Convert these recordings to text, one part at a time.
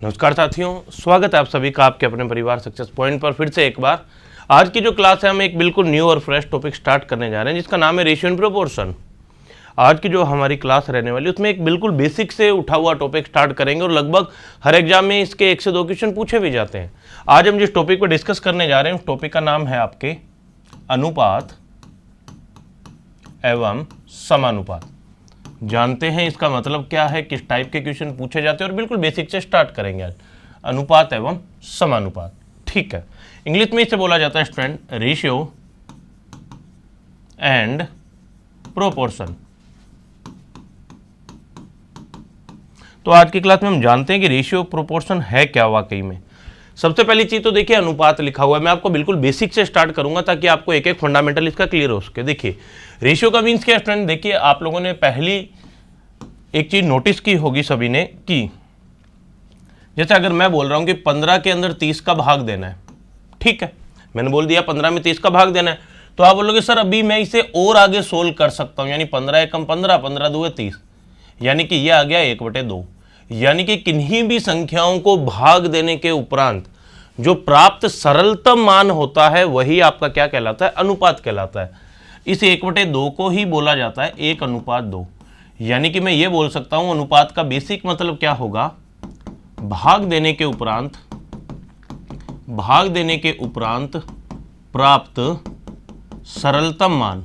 नमस्कार साथियों, स्वागत है आप सभी का आपके अपने परिवार सक्सेस पॉइंट पर फिर से एक बार। आज की जो क्लास है हम एक बिल्कुल न्यू और फ्रेश टॉपिक स्टार्ट करने जा रहे हैं जिसका नाम है रेशियो एंड प्रोपोर्शन। आज की जो हमारी क्लास रहने वाली है उसमें एक बिल्कुल बेसिक से उठा हुआ टॉपिक स्टार्ट करेंगे और लगभग हर एग्जाम में इसके 1 से 2 क्वेश्चन पूछे भी जाते हैं। आज हम जिस टॉपिक पर डिस्कस करने जा रहे हैं उस टॉपिक का नाम है आपके अनुपात एवं समानुपात। जानते हैं इसका मतलब क्या है, किस टाइप के क्वेश्चन पूछे जाते हैं और बिल्कुल बेसिक से स्टार्ट करेंगे आज अनुपात एवं समानुपात। ठीक है, इंग्लिश में इसे बोला जाता है स्टूडेंट रेशियो एंड प्रोपोर्शन। तो आज की क्लास में हम जानते हैं कि रेशियो प्रोपोर्शन है क्या वाकई में। सबसे पहली चीज तो देखिए अनुपात लिखा हुआ है, मैं आपको बिल्कुल बेसिक से स्टार्ट करूंगा ताकि आपको एक एक फंडामेंटल इसका क्लियर हो सके। देखिए रेशियो का मीन्स क्या स्टूडेंट, देखिए आप लोगों ने पहली एक चीज नोटिस की होगी सभी ने कि जैसे अगर मैं बोल रहा हूं कि 15 के अंदर 30 का भाग देना है, ठीक है, मैंने बोल दिया 15 में 30 का भाग देना है, तो आप बोलोगे सर अभी मैं इसे और आगे सोल्व कर सकता हूं, यानी 15 एकम 15, 15 दूए 30, यानी कि यह आ गया 1/2। यानी कि किन्हीं भी संख्याओं को भाग देने के उपरांत जो प्राप्त सरलतम मान होता है वही आपका क्या कहलाता है, अनुपात कहलाता है। इस 1/2 को ही बोला जाता है 1:2। यानी कि मैं ये बोल सकता हूं अनुपात का बेसिक मतलब क्या होगा, भाग देने के उपरांत प्राप्त सरलतम मान,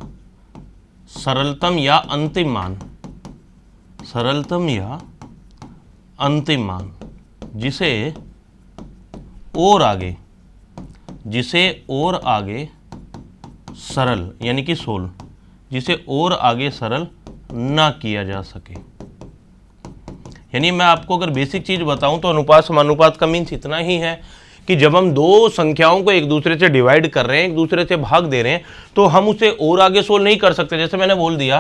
सरलतम या अंतिम मान, सरलतम या अंतिम मान, जिसे और आगे सरल यानी कि सोल्व, जिसे और आगे सरल ना किया जा सके। यानी मैं आपको अगर बेसिक चीज बताऊं तो अनुपात समानुपात का मीन्स इतना ही है कि जब हम दो संख्याओं को एक दूसरे से डिवाइड कर रहे हैं, एक दूसरे से भाग दे रहे हैं, तो हम उसे और आगे सोल्व नहीं कर सकते। जैसे मैंने बोल दिया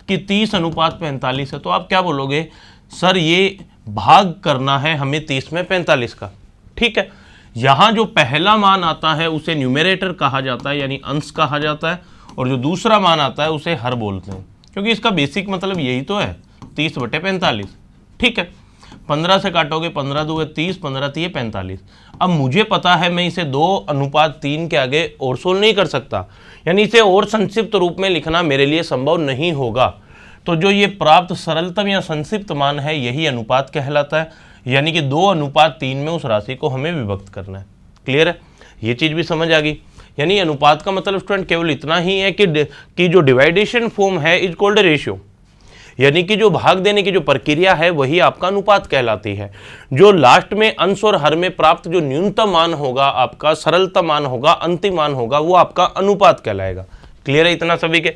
कि 30:45 है, तो आप क्या बोलोगे, सर ये भाग करना है हमें 30 में 45 का, ठीक है। यहां जो पहला मान आता है उसे न्यूमरेटर कहा जाता है यानी अंश कहा जाता है, और जो दूसरा मान आता है उसे हर बोलते हैं, क्योंकि इसका बेसिक मतलब यही तो है 30/45, ठीक है। 15 से काटोगे 15 दूगे 30, 15 3 45। अब मुझे पता है मैं इसे 2:3 के आगे और सोल्व नहीं कर सकता, यानी इसे और संक्षिप्त रूप में लिखना मेरे लिए संभव नहीं होगा। तो जो ये प्राप्त सरलतम या संक्षिप्त मान है यही अनुपात कहलाता है, यानी कि 2:3 में उस राशि को हमें विभक्त करना है। क्लियर है, ये चीज भी समझ आ गई। यानी अनुपात का मतलब स्टूडेंट केवल इतना ही है कि जो डिवाइडेशन फॉर्म है इज कॉल्ड रेशियो, यानी कि जो भाग देने की जो प्रक्रिया है वही आपका अनुपात कहलाती है। जो लास्ट में अंश और हर में प्राप्त जो न्यूनतम मान होगा, आपका सरलतम मान होगा, अंतिम मान होगा, वो आपका अनुपात कहलाएगा। क्लियर है इतना सभी के।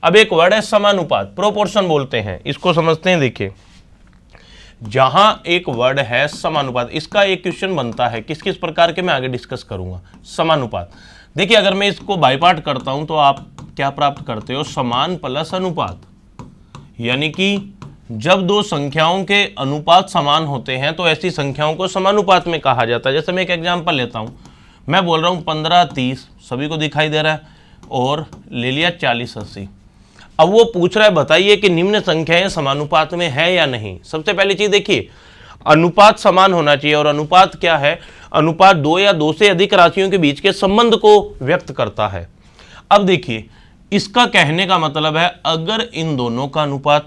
अब एक वर्ड है समानुपात, प्रोपोर्शन बोलते हैं, इसको समझते हैं। देखिए जहां एक वर्ड है समानुपात, इसका एक क्वेश्चन बनता है किस किस प्रकार के, मैं आगे डिस्कस करूंगा। समानुपात देखिए अगर मैं इसको बाय पार्ट करता हूं तो आप क्या प्राप्त करते हो, समान प्लस अनुपात। यानी कि जब दो संख्याओं के अनुपात समान होते हैं तो ऐसी संख्याओं को समानुपात में कहा जाता है। जैसे मैं एक एग्जांपल लेता हूं, मैं बोल रहा हूं 15:30, सभी को दिखाई दे रहा है, और ले लिया 40:80। अब वो पूछ रहा है बताइए कि निम्न संख्याएं समानुपात में है या नहीं। सबसे पहली चीज देखिए अनुपात समान होना चाहिए, और अनुपात क्या है, अनुपात 2 या 2 से अधिक राशियों के बीच के संबंध को व्यक्त करता है। अब देखिए इसका कहने का मतलब है अगर इन दोनों का अनुपात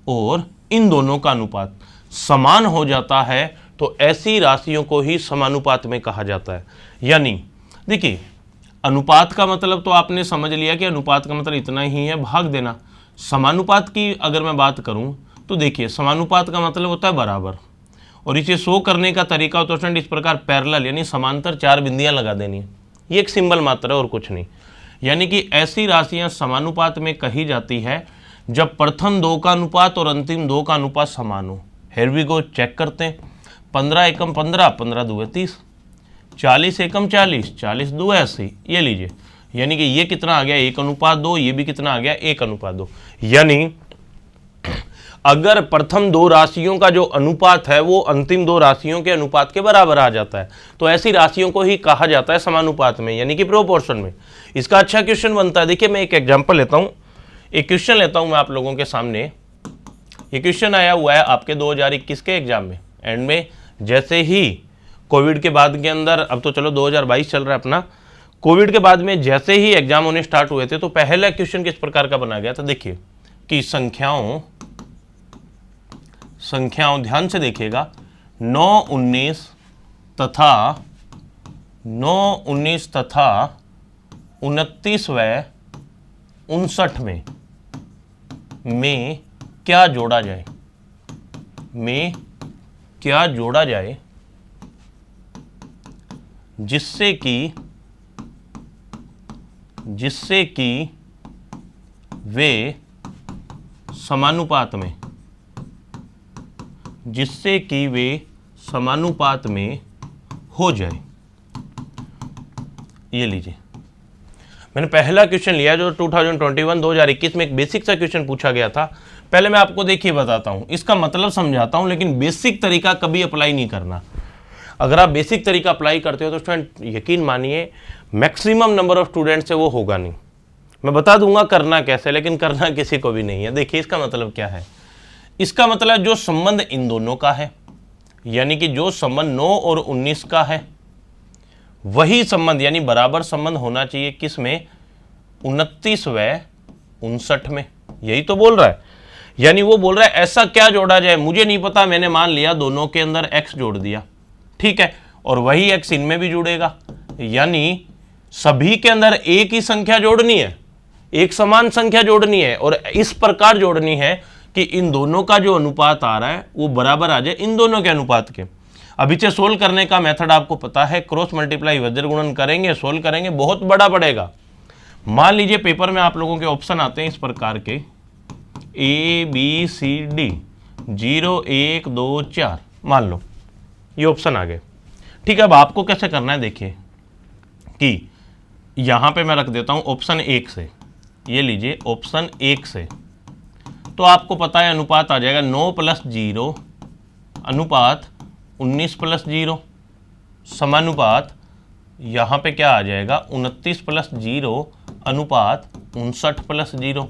और इन दोनों का अनुपात समान हो जाता है तो ऐसी राशियों को ही समानुपात में कहा जाता है। यानी देखिए अनुपात का मतलब तो आपने समझ लिया कि अनुपात का मतलब इतना ही है, भाग देना। समानुपात की अगर मैं बात करूं तो देखिए समानुपात का मतलब होता है बराबर, और इसे शो करने का तरीका होता है इस प्रकार, पैरेलल यानी समांतर 4 बिंदियां लगा देनी है, ये एक सिंबल मात्र है और कुछ नहीं। यानी कि ऐसी राशियां समानुपात में कही जाती है जब प्रथम 2 का अनुपात और अंतिम 2 का अनुपात समान हो। हियर वी गो, चेक करते हैं। 15 एकम 15, 15 दूए 30, 40 एकम 40, 40 दूए 80, ये लीजिए। यानी कि ये कितना आ गया, 1:2, ये भी कितना आ गया, 1:2। यानी अगर प्रथम 2 राशियों का जो अनुपात है वो अंतिम 2 राशियों के अनुपात के बराबर आ जाता है तो ऐसी राशियों को ही कहा जाता है समानुपात में, यानी कि प्रोपोर्शन में। इसका अच्छा क्वेश्चन बनता है। देखिए मैं एक एग्जांपल लेता हूं, एक क्वेश्चन लेता हूं मैं आप लोगों के सामने। ये क्वेश्चन आया हुआ है आपके 2021 के एग्जाम में, एंड में जैसे ही कोविड के बाद के अंदर, अब तो चलो 2022 चल रहा है अपना, कोविड के बाद में जैसे ही एग्जाम होने स्टार्ट हुए थे तो पहला क्वेश्चन किस प्रकार का बना गया था, देखिए कि संख्याओं ध्यान से देखिएगा, 9, 19 तथा 29 व 59 में क्या जोड़ा जाए, जिससे कि वे समानुपात में हो जाए। ये लीजिए, मैंने पहला क्वेश्चन लिया जो 2021 में एक बेसिक सा क्वेश्चन पूछा गया था। पहले मैं आपको देखिए बताता हूं, इसका मतलब समझाता हूं, लेकिन बेसिक तरीका कभी अप्लाई नहीं करना। अगर आप बेसिक तरीका अप्लाई करते हो तो स्टूडेंट यकीन मानिए मैक्सिमम नंबर ऑफ स्टूडेंट से वो होगा नहीं। मैं बता दूंगा करना कैसे, लेकिन करना किसी को भी नहीं है। देखिए इसका मतलब क्या है, इसका मतलब जो संबंध इन दोनों का है, यानी कि जो संबंध 9 और 19 का है, वही संबंध यानी बराबर संबंध होना चाहिए किस में, 29 व 59 में। यही तो बोल रहा है, यानी वो बोल रहा है ऐसा क्या जोड़ा जाए, मुझे नहीं पता, मैंने मान लिया दोनों के अंदर x जोड़ दिया, ठीक है, और वही x इनमें भी जुड़ेगा, यानी सभी के अंदर एक ही संख्या जोड़नी है, एक समान संख्या जोड़नी है, और इस प्रकार जोड़नी है कि इन दोनों का जो अनुपात आ रहा है वो बराबर आ जाए इन दोनों के अनुपात के। अब इसे सोल्व करने का मेथड आपको पता है, क्रॉस मल्टीप्लाई वज्र गुणन करेंगे, सोल्व करेंगे, बहुत बड़ा पड़ेगा। मान लीजिए पेपर में आप लोगों के ऑप्शन आते हैं इस प्रकार के ABCD 0 1 2 4, मान लो ये ऑप्शन आ गए, ठीक है। अब आपको कैसे करना है, देखिए कि यहां पे मैं रख देता हूं ऑप्शन 1 से, ये लीजिए ऑप्शन 1 से, तो आपको पता है अनुपात आ जाएगा 9 + 0 अनुपात 19 + 0 समानुपात यहाँ पे क्या आ जाएगा 29 + 0 अनुपात 59 + 0।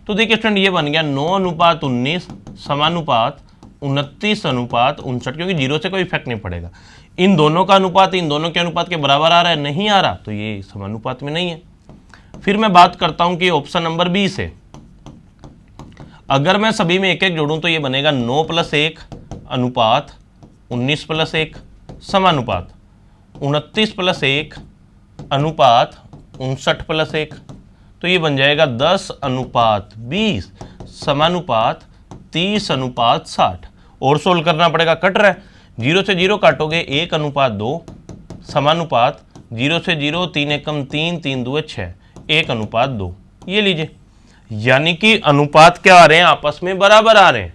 तो देखिए स्टूडेंट ये बन गया 9 अनुपात 19 समानुपात 29 अनुपात 59, क्योंकि 0 से कोई इफेक्ट नहीं पड़ेगा। इन दोनों का अनुपात इन दोनों के अनुपात के बराबर आ रहा है, नहीं आ रहा, तो ये समानुपात में नहीं है। फिर मैं बात करता हूं कि ऑप्शन नंबर बी से, अगर मैं सभी में एक एक जोड़ूं तो ये बनेगा 9 + 1 अनुपात 19 + 1 समानुपात 29 + 1 अनुपात 59 + 1, तो ये बन जाएगा 10 अनुपात 20 समानुपात 30 अनुपात 60। और सोल्व करना पड़ेगा, कट रहा है, 0 से 0 काटोगे 1 अनुपात 2 समानुपात 0 से 0 3 एकम 3 3 2 6 1 अनुपात 2। ये लीजिए, यानी कि अनुपात क्या आ रहे हैं, आपस में बराबर आ रहे हैं।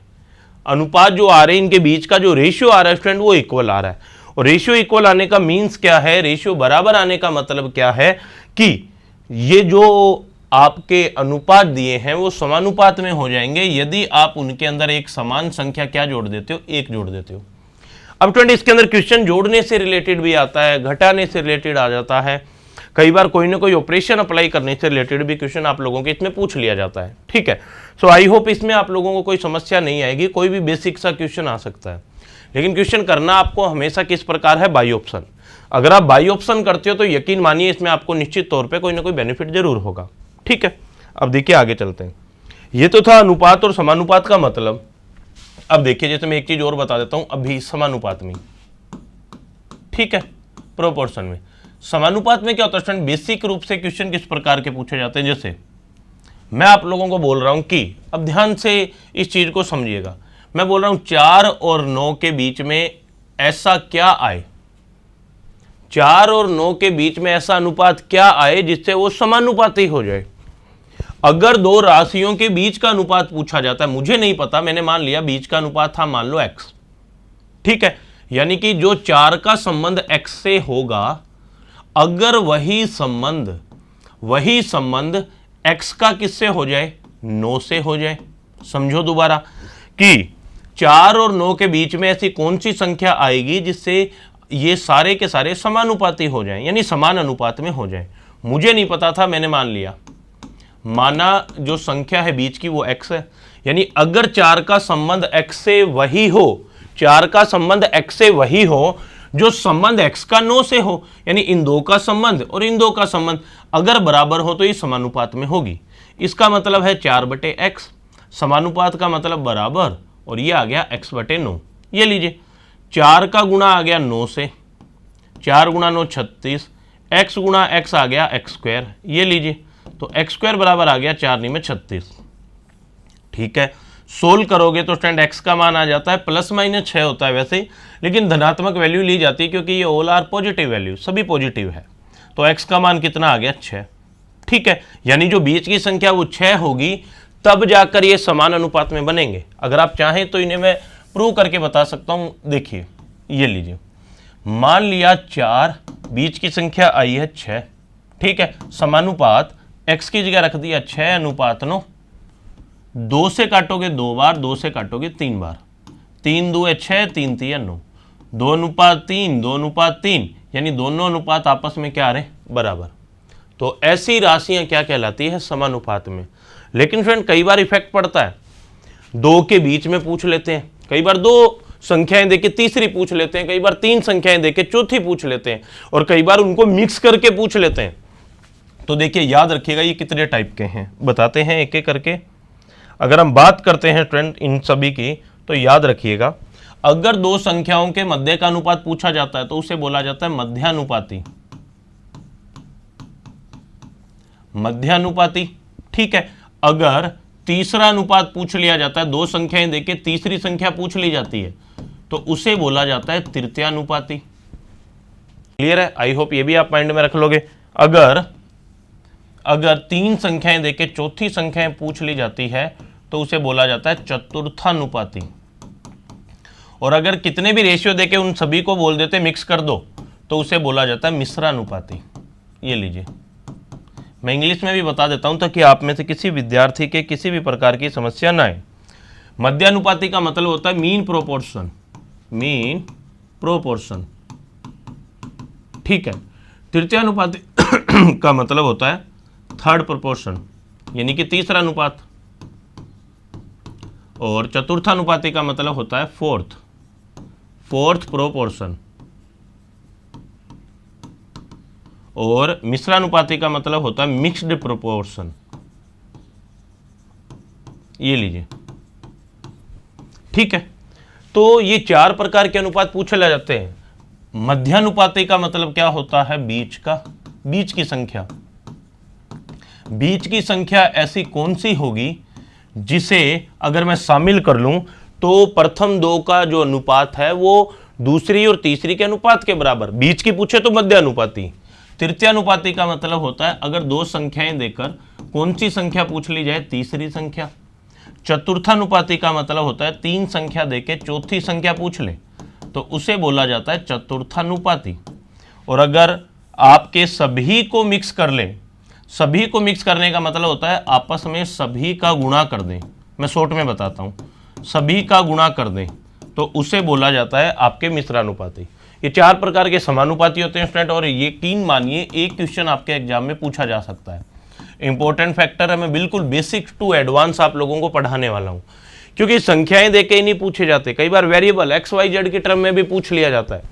अनुपात जो आ रहे हैं इनके बीच का जो रेशियो आ रहा है स्टूडेंट वो इक्वल आ रहा है। और रेशियो इक्वल आने का मीन्स क्या है, रेशियो बराबर आने का मतलब क्या है कि ये जो आपके अनुपात दिए हैं वो समानुपात में हो जाएंगे यदि आप उनके अंदर एक समान संख्या क्या जोड़ देते हो, 1 जोड़ देते हो। अब स्टूडेंट इसके अंदर क्वेश्चन जोड़ने से रिलेटेड भी आता है, घटाने से रिलेटेड आ जाता है, कई बार कोई ना कोई ऑपरेशन अप्लाई करने से रिलेटेड भी क्वेश्चन आप लोगों के इसमें पूछ लिया जाता है, ठीक है। सो आई होप इसमें आप लोगों को कोई समस्या नहीं आएगी, कोई भी बेसिक सा क्वेश्चन आ सकता है, लेकिन क्वेश्चन करना आपको हमेशा किस प्रकार है, बाई ऑप्शन। अगर आप बाई ऑप्शन करते हो तो यकीन मानिए इसमें आपको निश्चित तौर पर कोई ना कोई बेनिफिट जरूर होगा, ठीक है। अब देखिए आगे चलते हैं, ये तो था अनुपात और समानुपात का मतलब। अब देखिए जैसे मैं एक चीज और बता देता हूं, अभी समानुपात में, ठीक है, प्रोपोर्शन में। समानुपात में क्या होता है स्टूडेंट, बेसिक रूप से क्वेश्चन किस प्रकार के पूछे जाते हैं, जैसे मैं आप लोगों को बोल रहा हूं कि अब ध्यान से इस चीज को समझिएगा, मैं बोल रहा हूं 4 और 9 के बीच में ऐसा क्या आए, 4 और 9 के बीच में ऐसा अनुपात क्या आए जिससे वो समानुपाती हो जाए। अगर दो राशियों के बीच का अनुपात पूछा जाता है, मुझे नहीं पता, मैंने मान लिया बीच का अनुपात था मान लो x, ठीक है, यानी कि जो 4 का संबंध x से होगा, अगर वही संबंध x का किससे हो जाए, 9 से हो जाए। समझो दोबारा कि 4 और 9 के बीच में ऐसी कौन सी संख्या आएगी जिससे ये सारे के सारे समानुपाती हो जाएं, यानी समान अनुपात में हो जाएं। मुझे नहीं पता था, मैंने मान लिया, माना जो संख्या है बीच की वो x है, यानी अगर 4 का संबंध x से वही हो 4 का संबंध x से वही हो जो संबंध x का 9 से हो, यानी इन दो का संबंध और इन दो का संबंध अगर बराबर हो तो ये समानुपात में होगी। इसका मतलब है 4/x, समानुपात का मतलब बराबर, और ये आ गया x/9। ये लीजिए 4 का गुणा आ गया 9 से, 4 गुणा 9 36, x गुणा x आ गया x²। ये लीजिए तो x² बराबर आ गया 4 में 36। ठीक है, सोल्व करोगे तो स्टूडेंट x का मान आ जाता है ±6 होता है वैसे, लेकिन धनात्मक वैल्यू ली जाती है क्योंकि ये ऑल आर पॉजिटिव वैल्यू, सभी पॉजिटिव है। तो x का मान कितना आ गया 6। ठीक है, यानी जो बीच की संख्या वो 6 होगी, तब जाकर ये समान अनुपात में बनेंगे। अगर आप चाहें तो इन्हें मैं प्रूव करके बता सकता हूं। देखिए ये लीजिए, मान लिया 4, बीच की संख्या आई है 6। ठीक है, समानुपात x की जगह रख दिया 6:9। 2 से काटोगे 2 बार, 2 से काटोगे 3 बार, 3 2 6, 3 3 9, 2:3, 2:3, यानी दोनों अनुपात आपस में क्या आ रहे हैं, बराबर। तो ऐसी राशियां क्या कहलाती है, समानुपात में। लेकिन फ्रेंड कई बार इफेक्ट पड़ता है, 2 के बीच में पूछ लेते हैं, कई बार 2 संख्याएं देके तीसरी पूछ लेते हैं, कई बार 3 संख्याएं देके चौथी पूछ लेते हैं, और कई बार उनको मिक्स करके पूछ लेते हैं। तो देखिए याद रखिएगा ये कितने टाइप के हैं, बताते हैं एक एक करके। अगर हम बात करते हैं फ्रेंड इन सभी की, तो याद रखिएगा, अगर 2 संख्याओं के मध्य का अनुपात पूछा जाता है तो उसे बोला जाता है मध्यानुपाती। मध्यानुपाती। ठीक है, अगर तीसरा अनुपात पूछ लिया जाता है, 2 संख्याएं देके तीसरी संख्या पूछ ली जाती है, तो उसे बोला जाता है तृतीयानुपाती। क्लियर है? आई होप ये भी आप माइंड में रख लोगे। अगर 3 संख्याएं देके चौथी संख्याएं पूछ ली जाती है तो उसे बोला जाता है चतुर्थानुपाती। और अगर कितने भी रेशियो देके उन सभी को बोल देते मिक्स कर दो तो उसे बोला जाता है मिश्रानुपाती। ये लीजिए, मैं इंग्लिश में भी बता देता हूं ताकि आप में से किसी विद्यार्थी के किसी भी प्रकार की समस्या ना आए। मध्यानुपाती का मतलब होता है मीन प्रोपोर्शन, मीन प्रोपोर्शन। ठीक है, तृतीयानुपाती का मतलब होता है थर्ड प्रोपोर्शन, यानी कि तीसरा अनुपात। और चतुर्थानुपाती का मतलब होता है फोर्थ प्रोपोर्शन। और मिश्रानुपाती का मतलब होता है मिक्स्ड प्रोपोर्शन। ये लीजिए। ठीक है, तो ये 4 प्रकार के अनुपात पूछे ले जाते हैं। मध्यानुपाती का मतलब क्या होता है, बीच की संख्या। बीच की संख्या ऐसी कौन सी होगी जिसे अगर मैं शामिल कर लूं तो प्रथम 2 का जो अनुपात है वो दूसरी और तीसरी के अनुपात के बराबर। बीच की पूछे तो मध्यानुपाती। तृतीयानुपाती का मतलब होता है अगर 2 संख्याएं देकर कौन सी संख्या पूछ ली जाए, तीसरी संख्या। चतुर्थानुपाती का मतलब होता है 3 संख्या देके चौथी संख्या पूछ ले तो उसे बोला जाता है चतुर्थानुपाती। और अगर आपके सभी को मिक्स कर ले, सभी को मिक्स करने का मतलब होता है आपस में सभी का गुणा कर दें। मैं शॉर्ट में बताता हूं, सभी का गुणा कर दें तो उसे बोला जाता है आपके मिश्रानुपाती। ये 4 प्रकार के समानुपाती होते हैं स्टूडेंट, और यकीन मानिए एक क्वेश्चन आपके एग्जाम में पूछा जा सकता है। इंपॉर्टेंट फैक्टर है, मैं बिल्कुल बेसिक टू एडवांस आप लोगों को पढ़ाने वाला हूं, क्योंकि संख्याएं देके ही नहीं पूछे जाते, कई बार वेरिएबल XYZ की टर्म में भी पूछ लिया जाता है।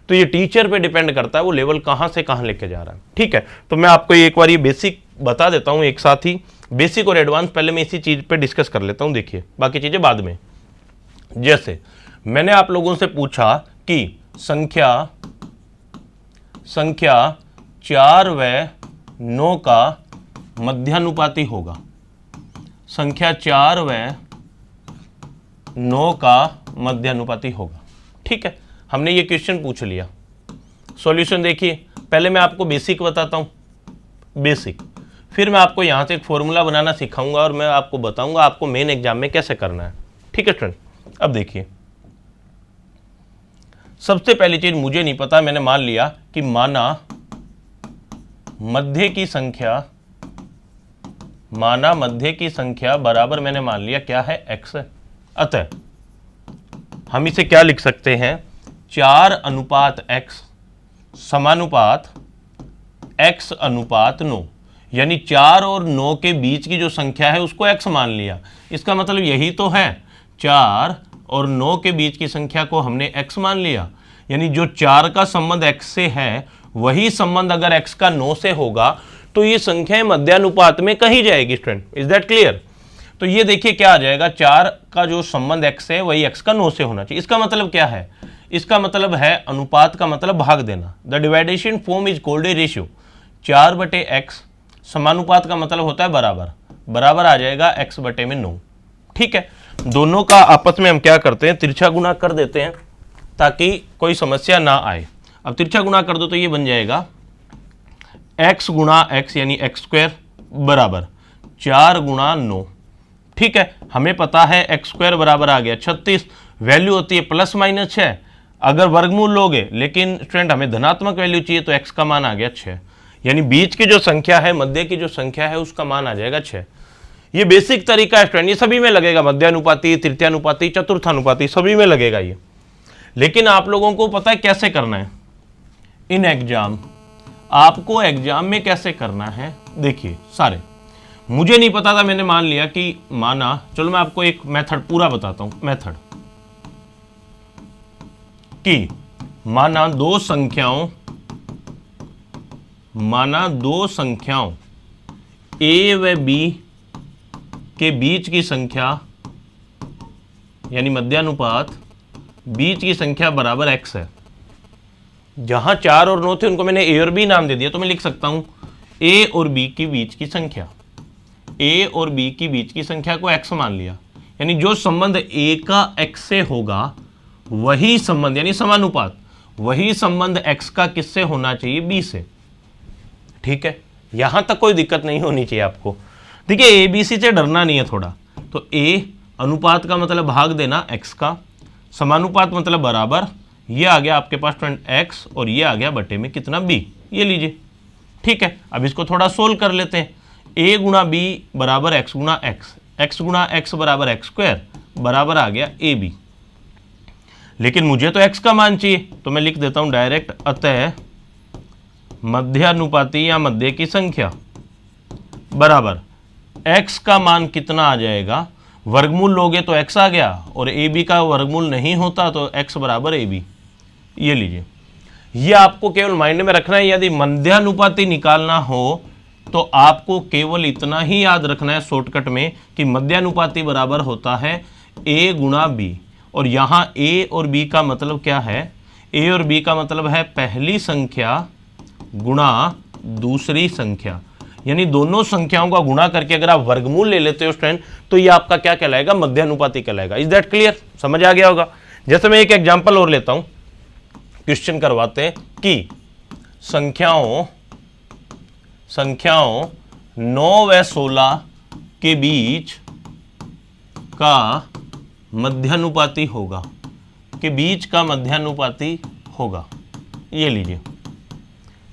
तो ये टीचर पे डिपेंड करता है वो लेवल कहां से कहां लेके जा रहा है। ठीक है, तो मैं आपको एक बार ये बेसिक बता देता हूं एक साथ ही, बेसिक और एडवांस पहले मैं इसी चीज पे डिस्कस कर लेता हूं। देखिए बाकी चीजें बाद में। जैसे मैंने आप लोगों से पूछा कि संख्या 4 व 9 का मध्यानुपाती होगा। संख्या 4 व 9 का मध्यानुपाती होगा। ठीक है, हमने ये क्वेश्चन पूछ लिया। सॉल्यूशन देखिए, पहले मैं आपको बेसिक बताता हूं, बेसिक, फिर मैं आपको यहां से एक फॉर्मूला बनाना सिखाऊंगा और मैं आपको बताऊंगा आपको मेन एग्जाम में कैसे करना है। ठीक है स्टूडेंट, अब देखिए सबसे पहली चीज, मुझे नहीं पता, मैंने मान लिया कि माना मध्य की संख्या बराबर, मैंने मान लिया क्या है, x। अतः हम इसे क्या लिख सकते हैं, 4:x समानुपात x/9, यानी 4 और 9 के बीच की जो संख्या है उसको x मान लिया। इसका मतलब यही तो है 4 और 9 के बीच की संख्या को हमने x मान लिया, यानी जो 4 का संबंध x से है वही संबंध अगर x का 9 से होगा तो ये संख्याएं मध्यानुपात में कहीं जाएगी स्टूडेंट। Is that clear? तो ये देखिए क्या आ जाएगा, 4 का जो संबंध x है वही x का 9 से होना चाहिए। इसका मतलब क्या है? इसका मतलब है अनुपात का मतलब भाग देना। The division form is called a ratio. 4/x समानुपात का मतलब होता है बराबर, बराबर आ जाएगा x बटे में 9। ठीक है, दोनों का आपस में हम क्या करते हैं, तिरछा गुना कर देते हैं ताकि कोई समस्या ना आए। अब तिरछा गुना कर दो तो ये बन जाएगा x गुणा x यानी x स्क्वायर बराबर 4 गुणा 9। ठीक है, हमें पता है x स्क्वायर बराबर आ गया 36, वैल्यू होती है प्लस माइनस 6 अगर वर्गमूल लोगे, लेकिन स्टूडेंट हमें धनात्मक वैल्यू चाहिए तो x का मान आ गया 6, यानी बीच की जो संख्या है, मध्य की जो संख्या है उसका मान आ जाएगा 6। ये बेसिक तरीका है स्टूडेंट, ये सभी में लगेगा, मध्यानुपाती, तृतीयानुपाती, चतुर्थानुपाती सभी में लगेगा ये। लेकिन आप लोगों को पता है कैसे करना है इन एग्जाम, आपको एग्जाम में कैसे करना है। देखिए सारे मुझे नहीं पता था, मैंने मान लिया कि माना, चलो मैं आपको एक मेथड पूरा बताता हूं। मेथड कि माना दो संख्याओं a व b के बीच की संख्या यानी मध्यानुपात बीच की संख्या बराबर x है। जहां 4 और 9 थे उनको मैंने a और b नाम दे दिया, तो मैं लिख सकता हूं a और b के बीच की संख्या, a और b की बीच की संख्या को x मान लिया, यानी जो संबंध a का x से होगा वही संबंध यानी समानुपात, वही संबंध x का किससे होना चाहिए, b से। ठीक है, यहां तक कोई दिक्कत नहीं होनी चाहिए आपको। देखिए a b c से डरना नहीं है थोड़ा। तो a अनुपात का मतलब भाग देना x का, समानुपात मतलब बराबर, ये आ गया आपके पास x और ये आ गया बटे में कितना b, ये लीजिए। ठीक है, अब इसको थोड़ा सोल्व कर लेते हैं। a गुणा b बराबर x गुणा x गुणा x बराबर x स्क्वायर बराबर आ गया ab। लेकिन मुझे तो x का मान चाहिए, तो मैं लिख देता हूं डायरेक्ट, अतः मध्यानुपाती या मध्य की संख्या बराबर x का मान कितना आ जाएगा, वर्गमूल लोगे तो x आ गया, और ab का वर्गमूल नहीं होता तो x बराबर ab। ये लीजिए, ये आपको केवल माइंड में रखना है। यदि मध्यानुपाती निकालना हो तो आपको केवल इतना ही याद रखना है शॉर्टकट में कि मध्यानुपाती बराबर होता है a गुणा b, और यहाँ a और b का मतलब क्या है, a और b का मतलब है पहली संख्या गुणा दूसरी संख्या, यानी दोनों संख्याओं का गुणा करके अगर आप वर्गमूल ले लेते हो स्टूडेंट तो ये आपका क्या कहलाएगा, मध्यानुपाती कहलाएगा। Is that clear? समझ आ गया होगा। जैसे मैं एक एग्जांपल और लेता हूं, क्वेश्चन करवाते हैं कि संख्याओं 9 व 16 के बीच का मध्यानुपाती होगा, के बीच का मध्यानुपाती होगा। ये लीजिए।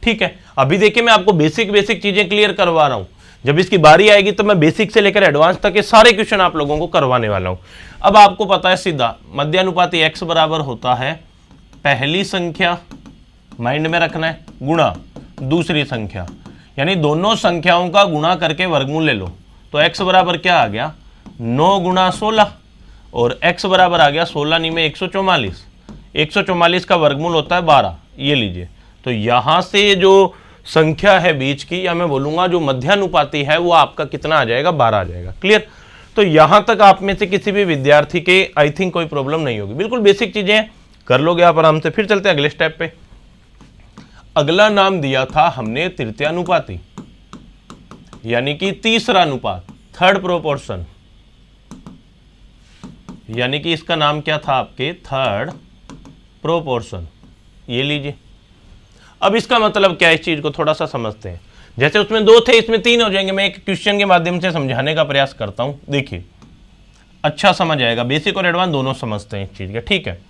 ठीक है, अभी देखिए मैं आपको बेसिक चीजें क्लियर करवा रहा हूं, जब इसकी बारी आएगी तो मैं बेसिक से लेकर एडवांस तक के सारे क्वेश्चन आप लोगों को करवाने वाला हूं। अब आपको पता है सीधा मध्यानुपाती x बराबर होता है पहली संख्या, माइंड में रखना है, गुणा दूसरी संख्या, यानी दोनों संख्याओं का गुणा करके वर्गमूल ले लो। तो x बराबर क्या आ गया, 9 गुणा 16, और x बराबर आ गया 16 नहीं में 144, 144 का वर्गमूल होता है 12। ये लीजिए, तो यहां से जो संख्या है बीच की, या मैं बोलूंगा जो मध्यानुपाती है, वो आपका कितना आ जाएगा, 12 आ जाएगा। क्लियर? तो यहां तक आप में से किसी भी विद्यार्थी के आई थिंक कोई प्रॉब्लम नहीं होगी, बिल्कुल बेसिक चीजें कर लोगे आप आराम से। फिर चलते हैं अगले स्टेप पे। अगला नाम दिया था हमने तृतीयानुपाती, यानी कि तीसरा अनुपात, थर्ड प्रोपोर्शन, यानी कि इसका नाम क्या था आपके, थर्ड प्रोपोर्शन। ये लीजिए। अब इसका मतलब क्या है, इस चीज को थोड़ा सा समझते हैं। जैसे उसमें 2 थे, इसमें 3 हो जाएंगे। मैं एक क्वेश्चन के माध्यम से समझाने का प्रयास करता हूं, देखिए अच्छा समझ आएगा। बेसिक और एडवांस दोनों समझते हैं इस चीज का। ठीक है,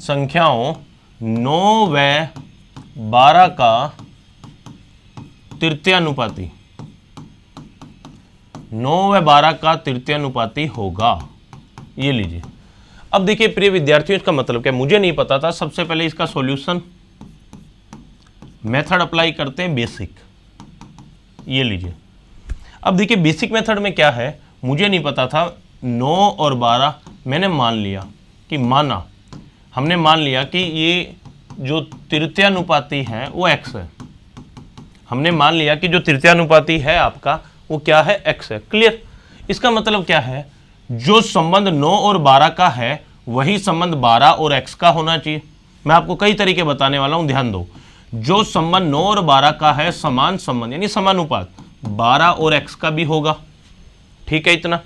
संख्याओं 9 व 12 का तृतीयानुपाती, 9 व 12 का तृतीयानुपाती होगा। ये लीजिए। अब देखिए प्रिय विद्यार्थियों, इसका मतलब क्या, मुझे नहीं पता था। सबसे पहले इसका सॉल्यूशन मेथड अप्लाई करते हैं, बेसिक। ये लीजिए। अब देखिए बेसिक मेथड में क्या है, मुझे नहीं पता था 9 और 12, मैंने मान लिया कि हमने मान लिया कि ये जो तृतीयानुपाती है वो x है। हमने मान लिया कि जो तृतीयानुपाती है आपका वो क्या है, x है। क्लियर। इसका मतलब क्या है, जो संबंध 9 और 12 का है वही संबंध 12 और x का होना चाहिए। मैं आपको कई तरीके बताने वाला हूं, ध्यान दो। जो संबंध 9 और 12 का है समान संबंध यानी समानुपात 12 और x का भी होगा। ठीक है, इतना।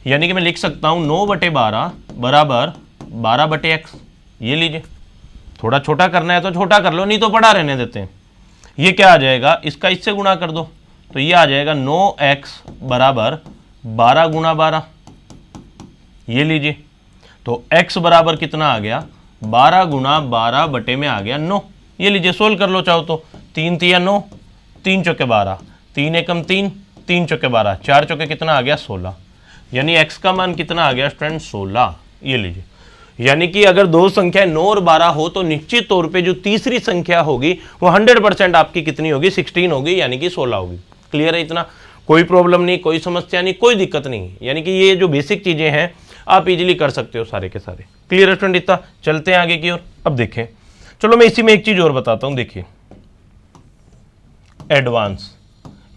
यानी कि मैं लिख सकता हूं 9/12 बराबर 12/x। ये लीजिए, थोड़ा छोटा करना है तो छोटा कर लो, नहीं तो बड़ा रहने देते हैं। ये क्या आ जाएगा, इसका इससे गुणा कर दो तो ये आ जाएगा 9x बराबर 12 गुणा 12। ये लीजिए, तो x बराबर कितना आ गया, 12 गुणा 12 बटे में आ गया 9। ये लीजिए, सोल्व कर लो चाहो तो। 3 तिया 9, 3 चौके 12, 3 एकम 3, 3 चौके 12, 4 चौके कितना आ गया 16। यानी x का मान कितना आ गया स्टूडेंट, 16। ये लीजिए, यानी कि अगर दो संख्या 9 और 12 हो तो निश्चित तौर पे जो तीसरी संख्या होगी वो 100% आपकी कितनी होगी, 16 होगी, यानी कि 16 होगी। क्लियर है इतना, कोई प्रॉब्लम नहीं, कोई समस्या नहीं, कोई दिक्कत नहीं। यानी कि ये जो बेसिक चीजें हैं आप इजीली कर सकते हो सारे के सारे। क्लियर है स्टूडेंट इतना। चलते हैं आगे की ओर। अब देखें, चलो मैं इसी में एक चीज और बताता हूं। देखिए एडवांस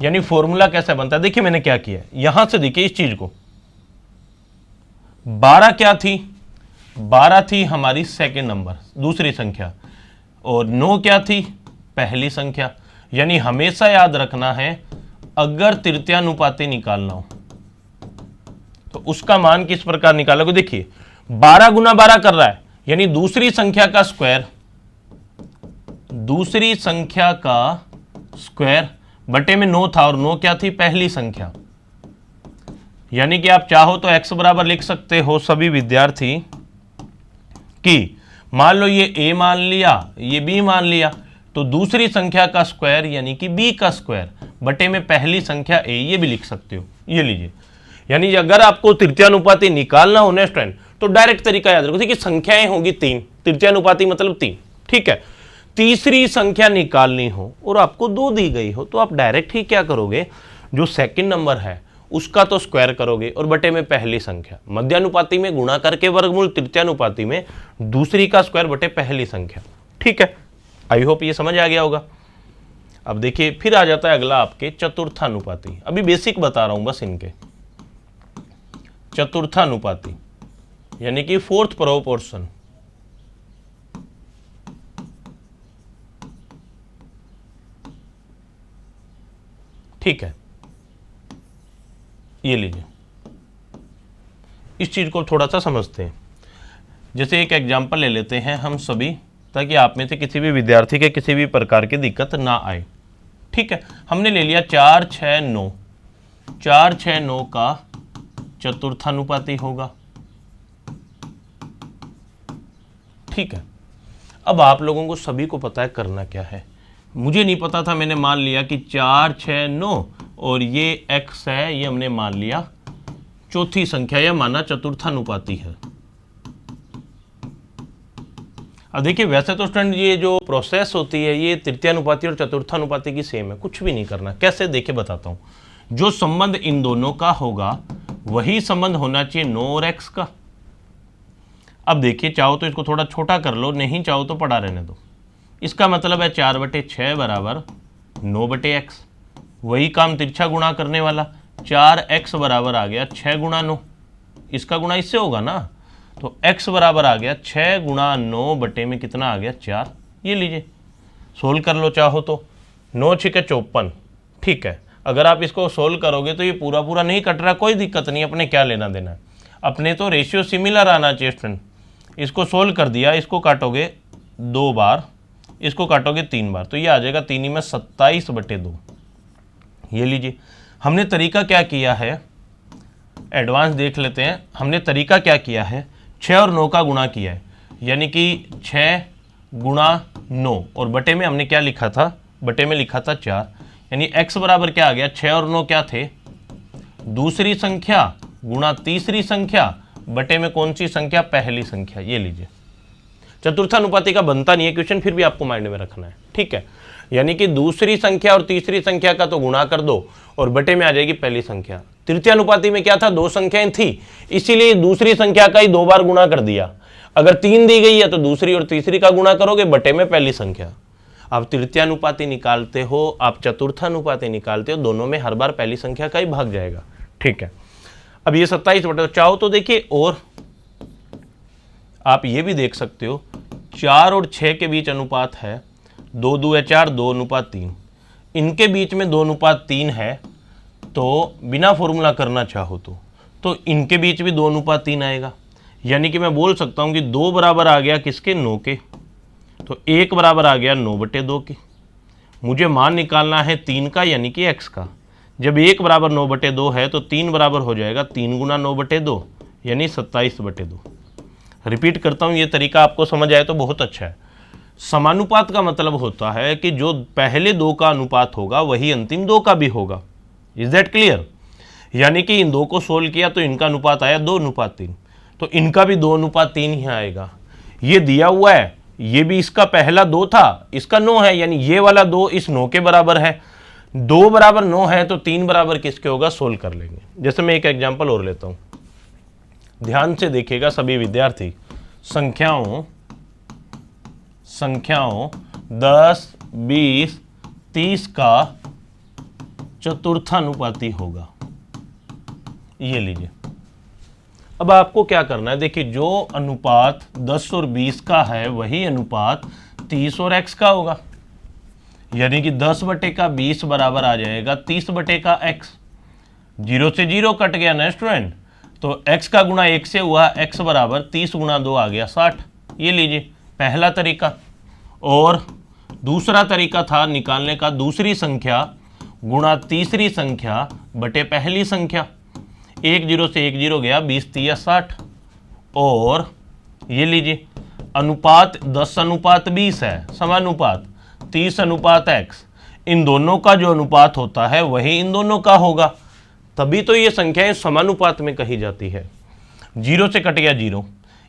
यानी फॉर्मूला कैसे बनता है। देखिए मैंने क्या किया है, यहां से देखिए इस चीज को, 12 क्या थी, 12 थी हमारी सेकंड नंबर दूसरी संख्या, और 9 क्या थी, पहली संख्या। यानी हमेशा याद रखना है अगर तृतीयानुपाती निकालना हो तो उसका मान किस प्रकार निकालोगे। देखिए 12 गुना 12 कर रहा है, यानी दूसरी संख्या का स्क्वायर, दूसरी संख्या का स्क्वायर बटे में 9 था, और 9 क्या थी, पहली संख्या। यानी कि आप चाहो तो x बराबर लिख सकते हो सभी विद्यार्थी कि मान लो ये a मान लिया, ये b मान लिया, तो दूसरी संख्या का स्क्वायर यानी कि b का स्क्वायर बटे में पहली संख्या a, ये भी लिख सकते हो। ये लीजिए, यानी अगर आपको तृतीयानुपाती निकालना हो स्टूडेंट तो डायरेक्ट तरीका याद रखो। देखिए संख्याएं होगी 3, तृतीयानुपाती मतलब 3। ठीक है, तीसरी संख्या निकालनी हो और आपको 2 दी गई हो तो आप डायरेक्ट ही क्या करोगे, जो सेकंड नंबर है उसका तो स्क्वायर करोगे और बटे में पहली संख्या। मध्यानुपाती में गुणा करके वर्गमूल, तृतीयानुपाती में दूसरी का स्क्वायर बटे पहली संख्या। ठीक है, आई होप ये समझ आ गया होगा। अब देखिए फिर आ जाता है अगला आपके चतुर्थानुपाती। अभी बेसिक बता रहा हूं बस इनके। चतुर्थानुपाती यानी कि फोर्थ प्रोपोर्शन। ठीक है, ये लीजिए, इस चीज को थोड़ा सा समझते हैं। जैसे एक एग्जांपल ले लेते हैं हम सभी, ताकि आप में से किसी भी विद्यार्थी के किसी भी प्रकार की दिक्कत ना आए। ठीक है, हमने ले लिया 4, 6, 9। 4, 6, 9 का चतुर्थानुपाती होगा। ठीक है, अब आप लोगों को सभी को पता है करना क्या है। मुझे नहीं पता था, मैंने मान लिया कि 4, 6, 9 और ये x है, ये हमने मान लिया चौथी संख्या, यह माना चतुर्थानुपाती है। अब देखिए वैसे तो स्टूडेंट ये जो प्रोसेस होती है ये तृतीयानुपाती और चतुर्थानुपाती की सेम है, कुछ भी नहीं करना। कैसे, देखिए बताता हूं। जो संबंध इन दोनों का होगा वही संबंध होना चाहिए 9 और x का। अब देखिए चाहो तो इसको थोड़ा छोटा कर लो, नहीं चाहो तो पड़ा रहने दो। इसका मतलब है 4/6 बराबर 9/x। वही काम तिरछा गुणा करने वाला, 4x बराबर आ गया 6 गुणा 9। इसका गुणा इससे होगा ना, तो x बराबर आ गया 6 गुणा 9 बटे में कितना आ गया 4। ये लीजिए, सोल्व कर लो चाहो तो। 9 6 54। ठीक है, अगर आप इसको सोल्व करोगे तो ये पूरा पूरा नहीं कट रहा, कोई दिक्कत नहीं, अपने क्या लेना देना है। अपने तो रेशियो सिमिलर आना चाहिए स्टूडेंट। इसको सोल्व कर दिया, इसको काटोगे 2 बार, इसको काटोगे 3 बार, तो ये आ जाएगा 3 में 27/2। ये लीजिए, हमने तरीका क्या किया है, एडवांस देख लेते हैं। हमने तरीका क्या किया है, 6 और 9 का गुणा किया है, यानी कि 6 गुणा 9 और बटे में हमने क्या लिखा था, बटे में लिखा था 4। यानी x बराबर क्या आ गया, 6 और 9 क्या थे, दूसरी संख्या गुणा तीसरी संख्या बटे में कौन सी संख्या, पहली संख्या। ये लीजिए, चतुर्थानुपाती का बनता नहीं है क्वेश्चन, फिर भी आपको माइंड में रखना है। ठीक है, यानी कि दूसरी संख्या और तीसरी संख्या का तो गुणा कर दो और बटे में आ जाएगी पहली संख्या। तृतीयानुपाती में क्या था, दो संख्याएं थी, इसीलिए दूसरी संख्या का ही दो बार गुणा कर दिया। अगर तीन दी गई है तो दूसरी और तीसरी का गुणा करोगे बटे में पहली संख्या। आप तृतीयानुपाती निकालते हो, आप चतुर्थानुपाती निकालते हो, दोनों में हर बार पहली संख्या का ही भाग जाएगा। ठीक है, अब ये 27 बटे, चाहो तो देखिए, और आप ये भी देख सकते हो 4 और 6 के बीच अनुपात है 2 2 है 4, 2:3। इनके बीच में 2:3 है, तो बिना फॉर्मूला करना चाहो तो इनके बीच भी 2:3 आएगा। यानी कि मैं बोल सकता हूं कि 2 बराबर आ गया किसके, 9 के, तो 1 बराबर आ गया 9/2 के। मुझे मान निकालना है 3 का, यानी कि x का। जब 1 बराबर 9/2 है तो 3 बराबर हो जाएगा 3 गुना 9/2, यानी 27/2। रिपीट करता हूँ, ये तरीका आपको समझ आए तो बहुत अच्छा है। समानुपात का मतलब होता है कि जो पहले दो का अनुपात होगा वही अंतिम दो का भी होगा। Is that clear? यानी कि इन दो को सोल्व किया तो इनका अनुपात आया 2:3, तो इनका भी 2:3 ही आएगा। ये दिया हुआ है, ये भी इसका पहला 2 था, इसका 9 है, यानी ये वाला 2 इस 9 के बराबर है। 2 बराबर 9 है तो 3 बराबर किसके होगा, सोल्व कर लेंगे। जैसे मैं एक एग्जांपल और लेता हूं, ध्यान से देखिएगा सभी विद्यार्थी। संख्याओं 10, 20, 30 का चतुर्थानुपाती होगा। ये लीजिए, अब आपको क्या करना है, देखिए जो अनुपात 10 और 20 का है वही अनुपात 30 और x का होगा। यानी कि 10/20 बराबर आ जाएगा 30/x। 0 से 0 कट गया ना स्टूडेंट, तो x का गुणा 1 से हुआ, x बराबर 30 गुणा 2 आ गया 60। ये लीजिए पहला तरीका। और दूसरा तरीका था निकालने का, दूसरी संख्या गुणा तीसरी संख्या बटे पहली संख्या। 1 0 से 1 0 गया, 20 3 60। और ये लीजिए अनुपात 10:20 है, समानुपात 30:x। इन दोनों का जो अनुपात होता है वही इन दोनों का होगा, तभी तो ये संख्याएं समानुपात में कही जाती है। 0 से कट गया 0,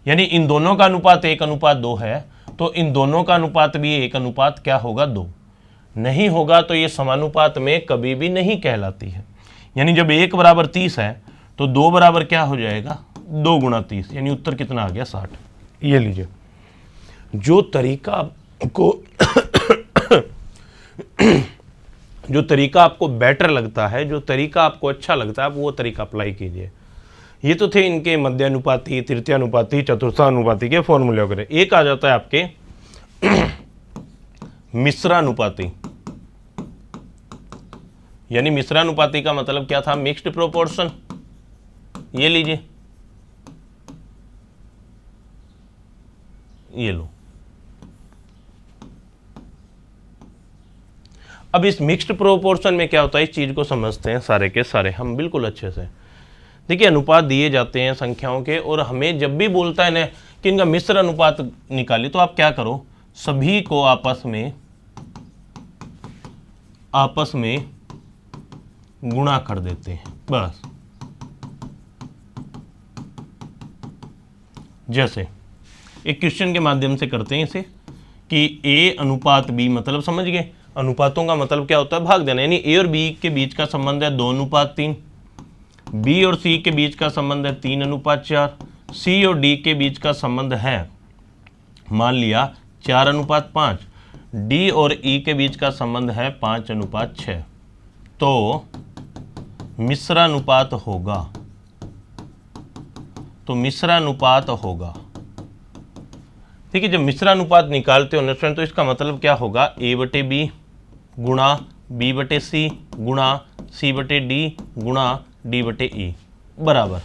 यानी इन दोनों का अनुपात 1:2 है, तो इन दोनों का अनुपात भी 1 क्या होगा, 2 नहीं होगा, तो ये समानुपात में कभी भी नहीं कहलाती है। यानी जब 1 बराबर 30 है तो 2 बराबर क्या हो जाएगा, 2 गुणा 30, यानी उत्तर कितना आ गया, 60। ये लीजिए, जो तरीका आपको जो तरीका आपको बेटर लगता है, जो तरीका आपको अच्छा लगता है, आप वो तरीका अप्लाई कीजिए। ये तो थे इनके मध्यानुपाती, तृतीयानुपाती, चतुर्थानुपाती के फॉर्मूले वगैरह। एक आ जाता है आपके मिश्रानुपाती। यानी मिश्रानुपाती का मतलब क्या था, मिक्स्ड प्रोपोर्शन। ये लीजिए, ये लो। अब इस मिक्स्ड प्रोपोर्शन में क्या होता है, इस चीज को समझते हैं सारे के सारे हम बिल्कुल अच्छे से। देखिए अनुपात दिए जाते हैं संख्याओं के, और हमें जब भी बोलता है ना कि इनका मिश्र अनुपात निकालिए, तो आप क्या करो, सभी को आपस में गुणा कर देते हैं बस। जैसे एक क्वेश्चन के माध्यम से करते हैं इसे कि a अनुपात b, मतलब समझ गए, अनुपातों का मतलब क्या होता है, भाग देना। यानी a और b के बीच का संबंध है 2:3, b और c के बीच का संबंध है 3:4, c और d के बीच का संबंध है मान लिया 4:5, d और e के बीच का संबंध है 5:6। तो मिश्रानुपात होगा, ठीक है। जब मिश्रानुपात निकालते हो स्टूडेंट, तो इसका मतलब क्या होगा, a/b गुणा b/c गुणा c/d गुणा d/e बराबर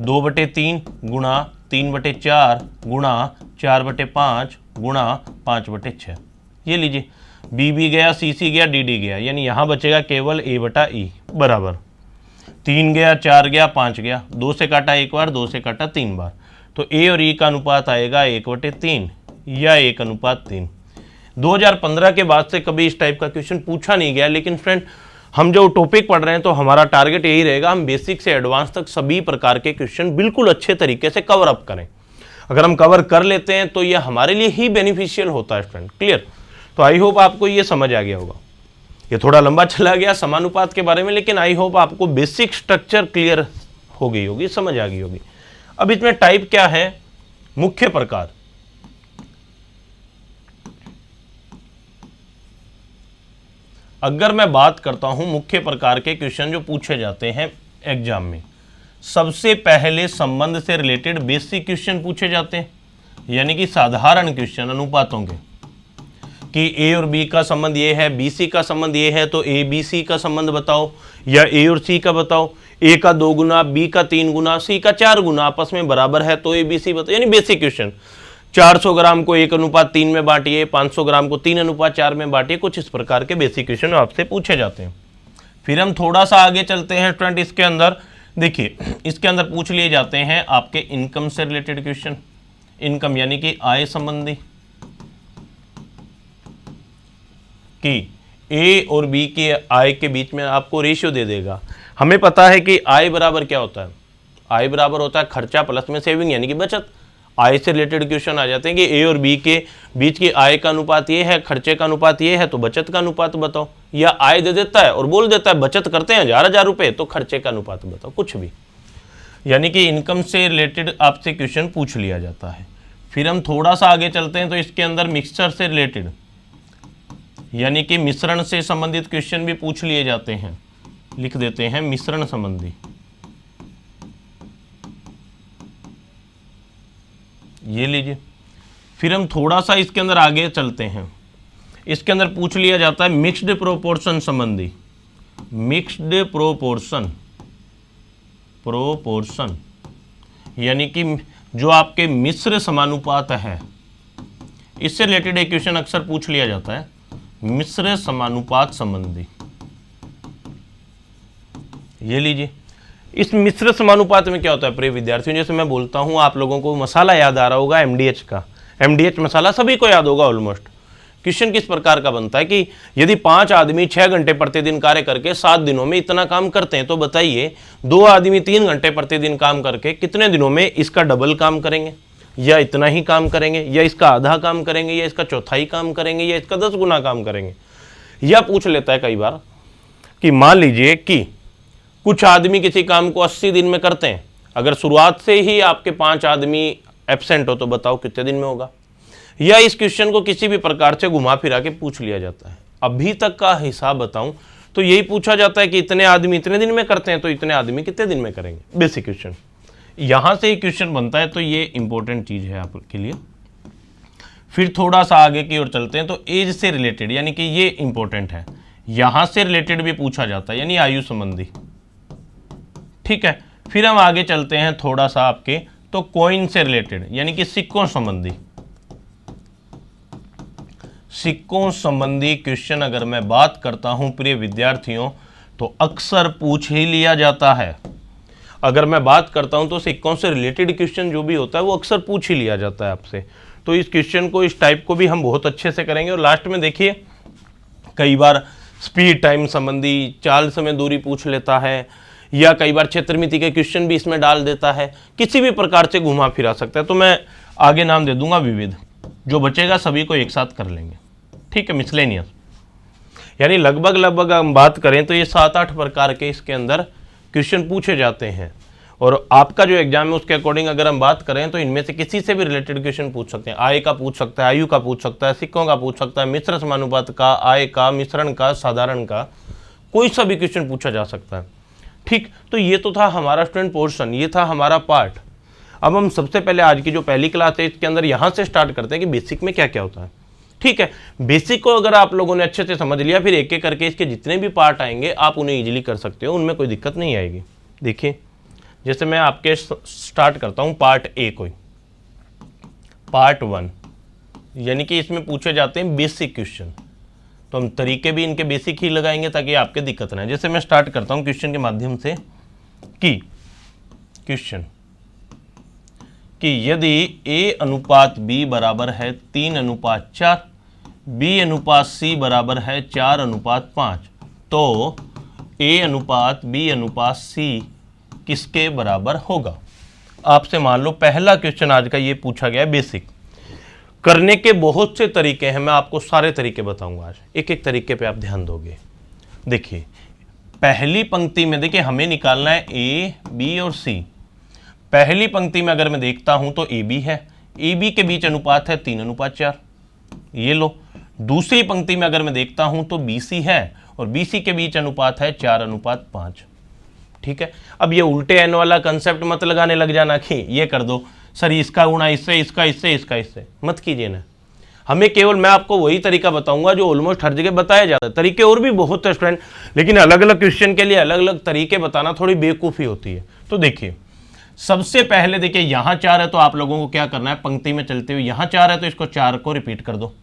2/3 गुणा 3/4 गुणा 4/5 गुणा 5/6। ये लीजिए, b गया, c गया, d गया, यानी यहाँ बचेगा केवल a/e बराबर 3 गया, 4 गया, 5 गया, 2 से काटा 1 बार, 2 से काटा 3 बार, तो a और e का अनुपात आएगा 1/3 या 1:3। 2015 के बाद से कभी इस टाइप का क्वेश्चन पूछा नहीं गया, लेकिन फ्रेंड हम जो टॉपिक पढ़ रहे हैं तो हमारा टारगेट यही रहेगा, हम बेसिक से एडवांस तक सभी प्रकार के क्वेश्चन बिल्कुल अच्छे तरीके से कवर अप करें। अगर हम कवर कर लेते हैं तो ये हमारे लिए ही बेनिफिशियल होता है स्टूडेंट। क्लियर? तो आई होप आपको ये समझ आ गया होगा। ये थोड़ा लंबा चला गया समानुपात के बारे में, लेकिन आई होप आपको बेसिक स्ट्रक्चर क्लियर हो गई होगी, समझ आ गई होगी। अब इसमें टाइप क्या है, मुख्य प्रकार। अगर मैं बात करता हूं मुख्य प्रकार के क्वेश्चन जो पूछे जाते हैं एग्जाम में, सबसे पहले संबंध से रिलेटेड बेसिक क्वेश्चन पूछे जाते हैं, यानी कि साधारण क्वेश्चन अनुपातों के, कि ए और बी का संबंध ये है, बी सी का संबंध ये है, तो ए बी सी का संबंध बताओ, या ए और सी का बताओ, ए का 2 गुना, बी का 3 गुना, सी का 4 गुना आपस में बराबर है तो ए बी सी बताओ, यानी बेसिक क्वेश्चन। 400 ग्राम को 1:3 में बांटिए, 500 ग्राम को 3:4 में बांटिए, कुछ इस प्रकार के बेसिक क्वेश्चन आपसे पूछे जाते हैं। फिर हम थोड़ा सा आगे चलते हैं स्टूडेंट, इसके अंदर देखिए, इसके अंदर पूछ लिए जाते हैं आपके इनकम से रिलेटेड क्वेश्चन। इनकम यानी कि आय संबंधी, कि ए और बी के आय के बीच में आपको रेशियो दे देगा। हमें पता है कि आय बराबर क्या होता है, आय बराबर होता है खर्चा प्लस में सेविंग यानी कि बचत। आय से रिलेटेड क्वेश्चन आ जाते हैं कि ए और बी के बीच की आय का अनुपात ये है, खर्चे का अनुपात ये है, तो बचत का अनुपात बताओ। या आय दे देता है और बोल देता है बचत करते हैं 1000 रुपये, तो खर्चे का अनुपात बताओ, कुछ भी। यानी कि इनकम से रिलेटेड आपसे क्वेश्चन पूछ लिया जाता है। फिर हम थोड़ा सा आगे चलते हैं, तो इसके अंदर मिक्सचर से रिलेटेड यानी कि मिश्रण से संबंधित क्वेश्चन भी पूछ लिए जाते हैं। लिख देते हैं मिश्रण संबंधी, ये लीजिए। फिर हम थोड़ा सा इसके अंदर आगे चलते हैं, इसके अंदर पूछ लिया जाता है मिक्स्ड प्रोपोर्शन संबंधी। मिक्स्ड प्रोपोर्शन यानी कि जो आपके मिश्र समानुपात है, इससे रिलेटेड एक क्वेश्चन अक्सर पूछ लिया जाता है, मिश्र समानुपात संबंधी। ये लीजिए। इस मिश्र समानुपात में क्या होता है प्रिय विद्यार्थियों, जैसे मैं बोलता हूं, आप लोगों को मसाला याद आ रहा होगा एमडीएच का, एमडीएच मसाला सभी को याद होगा ऑलमोस्ट। क्वेश्चन किस प्रकार का बनता है कि यदि 5 आदमी 6 घंटे प्रतिदिन कार्य करके 7 दिनों में इतना काम करते हैं, तो बताइए 2 आदमी 3 घंटे प्रतिदिन काम करके कितने दिनों में इसका डबल काम करेंगे, या इतना ही काम करेंगे, या इसका आधा काम करेंगे, या इसका चौथाई काम करेंगे, या इसका 10 गुना काम करेंगे। या पूछ लेता है कई बार कि मान लीजिए कि कुछ आदमी किसी काम को 80 दिन में करते हैं, अगर शुरुआत से ही आपके 5 आदमी एब्सेंट हो तो बताओ कितने दिन में होगा। या इस क्वेश्चन को किसी भी प्रकार से घुमा फिरा के पूछ लिया जाता है। अभी तक का हिसाब बताऊं तो यही पूछा जाता है कि इतने आदमी इतने दिन में करते हैं, तो इतने आदमी कितने दिन में करेंगे, बेसिक क्वेश्चन। यहां से ही क्वेश्चन बनता है, तो ये इंपॉर्टेंट चीज है आपके लिए। फिर थोड़ा सा आगे की ओर चलते हैं, तो एज से रिलेटेड यानी कि ये इंपॉर्टेंट है, यहां से रिलेटेड भी पूछा जाता है, यानी आयु संबंधी। ठीक है। फिर हम आगे चलते हैं थोड़ा सा आपके, तो कॉइन से रिलेटेड यानी कि सिक्कों संबंधी। सिक्कों संबंधी क्वेश्चन अगर मैं बात करता हूं प्रिय विद्यार्थियों, तो अक्सर पूछ ही लिया जाता है। अगर मैं बात करता हूं तो सिक्कों से रिलेटेड क्वेश्चन जो भी होता है वो अक्सर पूछ ही लिया जाता है आपसे। तो इस क्वेश्चन को, इस टाइप को भी हम बहुत अच्छे से करेंगे। और लास्ट में देखिए, कई बार स्पीड टाइम संबंधी, चाल समय दूरी पूछ लेता है, या कई बार क्षेत्रमिति के क्वेश्चन भी इसमें डाल देता है, किसी भी प्रकार से घुमा फिरा सकता है। तो मैं आगे नाम दे दूंगा विविध, जो बचेगा सभी को एक साथ कर लेंगे। ठीक है। मिसलेनियस यानी लगभग हम बात करें तो ये 7-8 प्रकार के इसके अंदर क्वेश्चन पूछे जाते हैं। और आपका जो एग्जाम है उसके अकॉर्डिंग अगर हम बात करें तो इनमें से किसी से भी रिलेटेड क्वेश्चन पूछ सकते हैं। आय का पूछ सकता है, आयु का पूछ सकता है, सिक्कों का पूछ सकता है, मिश्र समानुपात का, आय का, मिश्रण का, साधारण का, कोई सा भी क्वेश्चन पूछा जा सकता है। ठीक। तो ये तो था हमारा स्टूडेंट पोर्शन, ये था हमारा पार्ट। अब हम सबसे पहले आज की जो पहली क्लास है इसके अंदर यहाँ से स्टार्ट करते हैं कि बेसिक में क्या क्या होता है। ठीक है। बेसिक को अगर आप लोगों ने अच्छे से समझ लिया, फिर एक एक करके इसके जितने भी पार्ट आएंगे आप उन्हें इजीली कर सकते हो, उनमें कोई दिक्कत नहीं आएगी। देखिए, जैसे मैं आपके स्टार्ट करता हूँ पार्ट ए को, पार्ट 1 यानी कि इसमें पूछे जाते हैं बेसिक क्वेश्चन। तो हम तरीके भी इनके बेसिक ही लगाएंगे ताकि आपके दिक्कत ना। जैसे मैं स्टार्ट करता हूँ क्वेश्चन के माध्यम से कि क्वेश्चन कि यदि a अनुपात b बराबर है 3:4, b अनुपात c बराबर है 4:5, तो a अनुपात b अनुपात c किसके बराबर होगा। आपसे मान लो पहला क्वेश्चन आज का ये पूछा गया है बेसिक। करने के बहुत से तरीके हैं, मैं आपको सारे तरीके बताऊंगा आज, एक एक तरीके पे आप ध्यान दोगे। देखिए पहली पंक्ति में देखिए हमें निकालना है ए बी और सी। पहली पंक्ति में अगर मैं देखता हूं तो ए बी है, ए बी के बीच अनुपात है 3:4, ये लो। दूसरी पंक्ति में अगर मैं देखता हूं तो बी सी है और बी सी के बीच अनुपात है 4:5। ठीक है, अब ये उल्टे एन वाला कंसेप्ट मत लगाने लग जाना कि ये कर दो सर इसका गुणा इससे, इसका इससे, इसका इससे, मत कीजिए ना। हमें केवल मैं आपको वही तरीका बताऊंगा जो ऑलमोस्ट हर जगह बताया जाता है। तरीके और भी बहुत है स्टूडेंट, लेकिन अलग अलग क्वेश्चन के लिए अलग अलग तरीके बताना थोड़ी बेवकूफ़ी होती है। तो देखिए सबसे पहले देखिए यहाँ 4 है तो आप लोगों को क्या करना है, पंक्ति में चलते हुए यहाँ 4 है तो इसको 4 को रिपीट कर दो।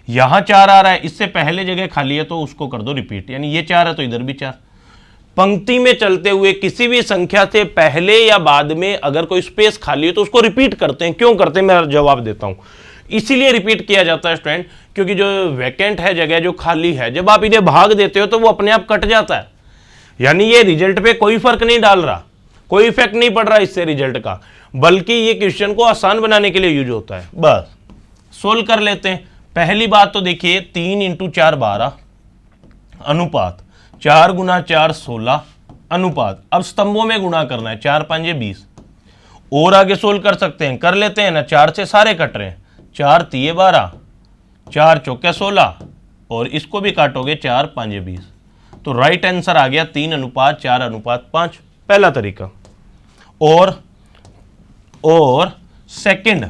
यहाँ 4 आ रहा है, इससे पहले जगह खाली है तो उसको कर दो रिपीट, यानी ये 4 है तो इधर भी 4। पंक्ति में चलते हुए किसी भी संख्या से पहले या बाद में अगर कोई स्पेस खाली है तो उसको रिपीट करते हैं। क्यों करते हैं मैं जवाब देता हूं। इसीलिए रिपीट किया जाता है स्टूडेंट, क्योंकि जो वैकेंट है जगह जो खाली है, जब आप इन्हें भाग देते हो तो वो अपने आप कट जाता है, यानी ये रिजल्ट पे कोई फर्क नहीं डाल रहा, कोई इफेक्ट नहीं पड़ रहा इससे रिजल्ट का, बल्कि ये क्वेश्चन को आसान बनाने के लिए यूज होता है। बस सोल्व कर लेते हैं। पहली बात तो देखिए 3 × 4 12 अनुपात 4 × 4 16 अनुपात। अब स्तंभों में गुणा करना है, 4 5 20। और आगे सोल्व कर सकते हैं, कर लेते हैं ना, 4 से सारे कट रहे हैं, 4 3 12, 4 चौके 16 और इसको भी काटोगे 4 5 20। तो राइट आंसर आ गया 3:4:5, पहला तरीका। और सेकंड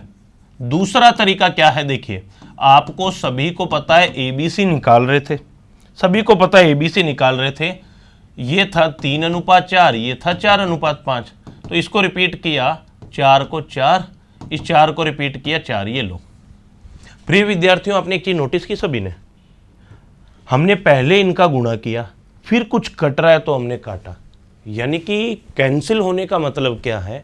दूसरा तरीका क्या है, देखिए आपको सभी को पता है एबीसी निकाल रहे थे, सभी को पता है एबीसी निकाल रहे थे, ये था 3:4, ये था 4:5। तो इसको रिपीट किया 4 को 4, इस 4 को रिपीट किया 4, ये लो। प्रिय विद्यार्थियों आपने एक चीज नोटिस की सभी ने, हमने पहले इनका गुणा किया, फिर कुछ कट रहा है तो हमने काटा, यानी कि कैंसिल होने का मतलब क्या है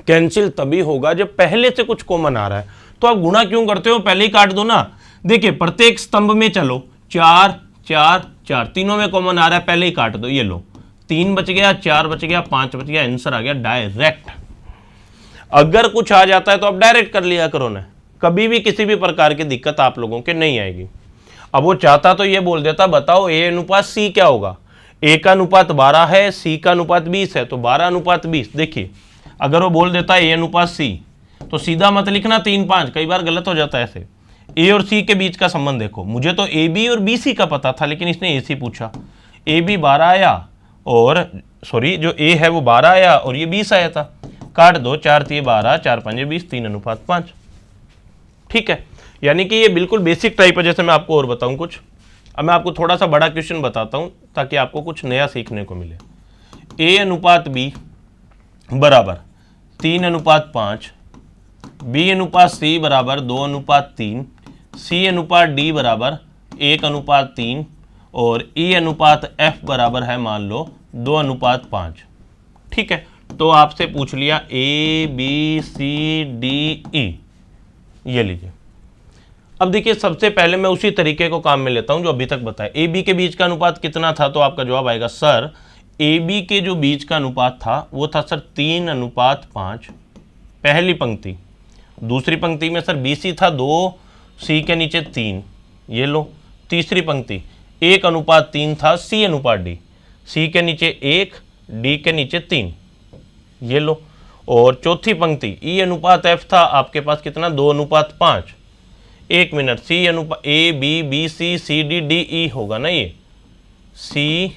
कैंसिल तभी होगा जब पहले से कुछ कॉमन आ रहा है। तो आप गुणा क्यों करते हो, पहले ही काट दो ना। देखिए प्रत्येक स्तंभ में चलो 4 4 4, तीनों में कॉमन आ रहा है, पहले ही काट दो, ये लो 3 बच गया, 4 बच गया, 5 बच गया, आंसर आ गया डायरेक्ट। अगर कुछ आ जाता है तो आप डायरेक्ट कर लिया करो ना, कभी भी किसी भी प्रकार की दिक्कत आप लोगों के नहीं आएगी। अब वो चाहता तो ये बोल देता बताओ ए अनुपात सी क्या होगा, ए का अनुपात 12 है, सी का अनुपात 20 है, तो 12:20। देखिए अगर वो बोल देता ए अनुपात सी तो सीधा मत लिखना 3 5, कई बार गलत हो जाता है ऐसे। ए और सी के बीच का संबंध देखो, मुझे तो ए बी और बी सी का पता था, लेकिन इसने ए सी पूछा, ए बी 12 आया और सॉरी जो ए है वो 12 आया और ये 20 आया था, काट दो 4 3 12, 4 5 20, 3:5। ठीक है, यानी कि ये बिल्कुल बेसिक टाइप है। जैसे मैं आपको और बताऊं कुछ, अब मैं आपको थोड़ा सा बड़ा क्वेश्चन बताता हूं ताकि आपको कुछ नया सीखने को मिले। ए अनुपात बी बराबर 3:5, बी अनुपात सी बराबर 2:3, सी अनुपात डी बराबर 1:3 और ई अनुपात एफ बराबर है मान लो 2:5। ठीक है, तो आपसे पूछ लिया A B c D E, ये लीजिए। अब देखिए सबसे पहले मैं उसी तरीके को काम में लेता हूं जो अभी तक बताया। ए बी के बीच का अनुपात कितना था, तो आपका जवाब आएगा सर ए बी के जो बीच का अनुपात था वो था सर 3:5, पहली पंक्ति। दूसरी पंक्ति में सर बी सी था 2, सी के नीचे 3, ये लो। तीसरी पंक्ति 1:3 था सी अनुपात डी, सी के नीचे 1, डी के नीचे 3, ये लो। और चौथी पंक्ति ई अनुपात एफ था आपके पास कितना 2:5। एक मिनट, सी अनुपात a b b c d d e होगा ना, ये c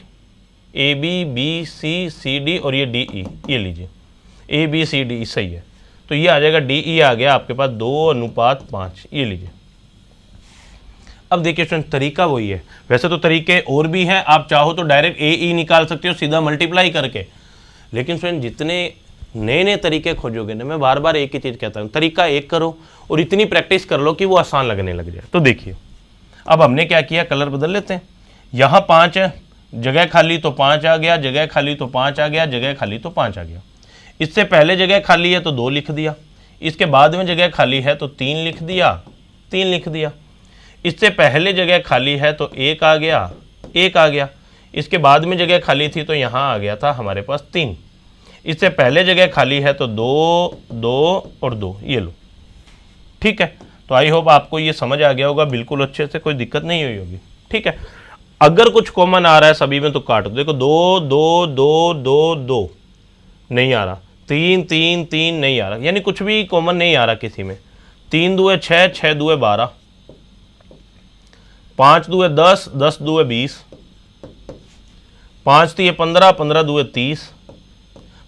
a b b c d और ये डी ई, ये लीजिए ए बी सी डी सही है, तो ये आ जाएगा डी ई आ गया आपके पास 2:5, ये लीजिए। अब देखिए स्टूडेंट तरीका वही है, वैसे तो तरीके और भी हैं, आप चाहो तो डायरेक्ट ए ई निकाल सकते हो सीधा मल्टीप्लाई करके, लेकिन स्टूडेंट जितने नए नए तरीके खोजोगे ना, मैं बार बार एक ही चीज़ कहता हूँ, तरीका एक करो और इतनी प्रैक्टिस कर लो कि वो आसान लगने लग जाए। तो देखिए अब हमने क्या किया, कलर बदल लेते हैं। यहाँ 5 है, जगह खाली तो 5 आ गया, जगह खाली तो 5 आ गया, जगह खाली तो 5 आ गया। इससे पहले जगह खाली है तो 2 लिख दिया, इसके बाद में जगह खाली है तो 3 लिख दिया, 3 लिख दिया। इससे पहले जगह खाली है तो 1 आ गया, 1 आ गया। इसके बाद में जगह खाली थी तो यहाँ आ गया था हमारे पास 3। इससे पहले जगह खाली है तो 2 2 और 2, ये लो। ठीक है, तो आई होप आपको ये समझ आ गया होगा बिल्कुल अच्छे से, कोई दिक्कत नहीं हुई होगी। ठीक है, अगर कुछ कॉमन आ रहा है सभी में तो काट दो। देखो 2 2 2 2 2 नहीं आ रहा, 3 3 3 नहीं आ रहा, यानी कुछ भी कॉमन नहीं आ रहा किसी में। 3 2 6, 6 2 12, 5 2 10, 10 2 20, 5 3 15, 15 2 30,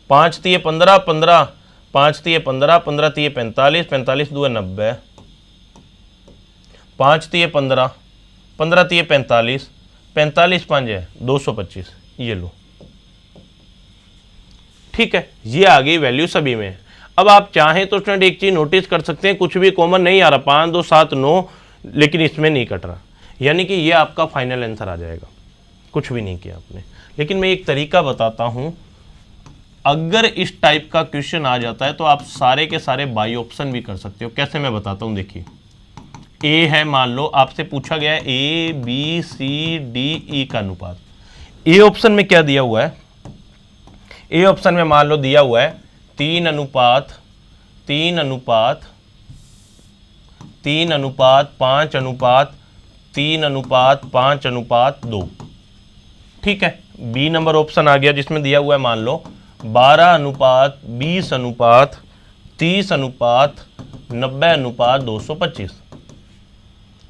5 3 15, 15, 5 3 15, 15 3 45, 45 2 90, 5 3 15, 15 3 45, 45 5 है 225, ये लो। ठीक है, ये आ गई वैल्यू सभी में। अब आप चाहें तो स्टूडेंट एक चीज नोटिस कर सकते हैं, कुछ भी कॉमन नहीं आ रहा, 5 2 7 9, लेकिन इसमें नहीं कट रहा, यानी कि ये आपका फाइनल आंसर आ जाएगा, कुछ भी नहीं किया आपने। लेकिन मैं एक तरीका बताता हूं, अगर इस टाइप का क्वेश्चन आ जाता है तो आप सारे के सारे बाई ऑप्शन भी कर सकते हो। कैसे, मैं बताता हूं। देखिए ए है, मान लो आपसे पूछा गया है A B c D E का अनुपात। ए ऑप्शन में क्या दिया हुआ है, ए ऑप्शन में मान लो दिया हुआ है 3 अनुपात 3 अनुपात 3 अनुपात 5 अनुपात 3 अनुपात 5 अनुपात 2। ठीक है, बी नंबर ऑप्शन आ गया जिसमें दिया हुआ है मान लो 12 अनुपात 20 अनुपात 30 अनुपात 90 अनुपात 225।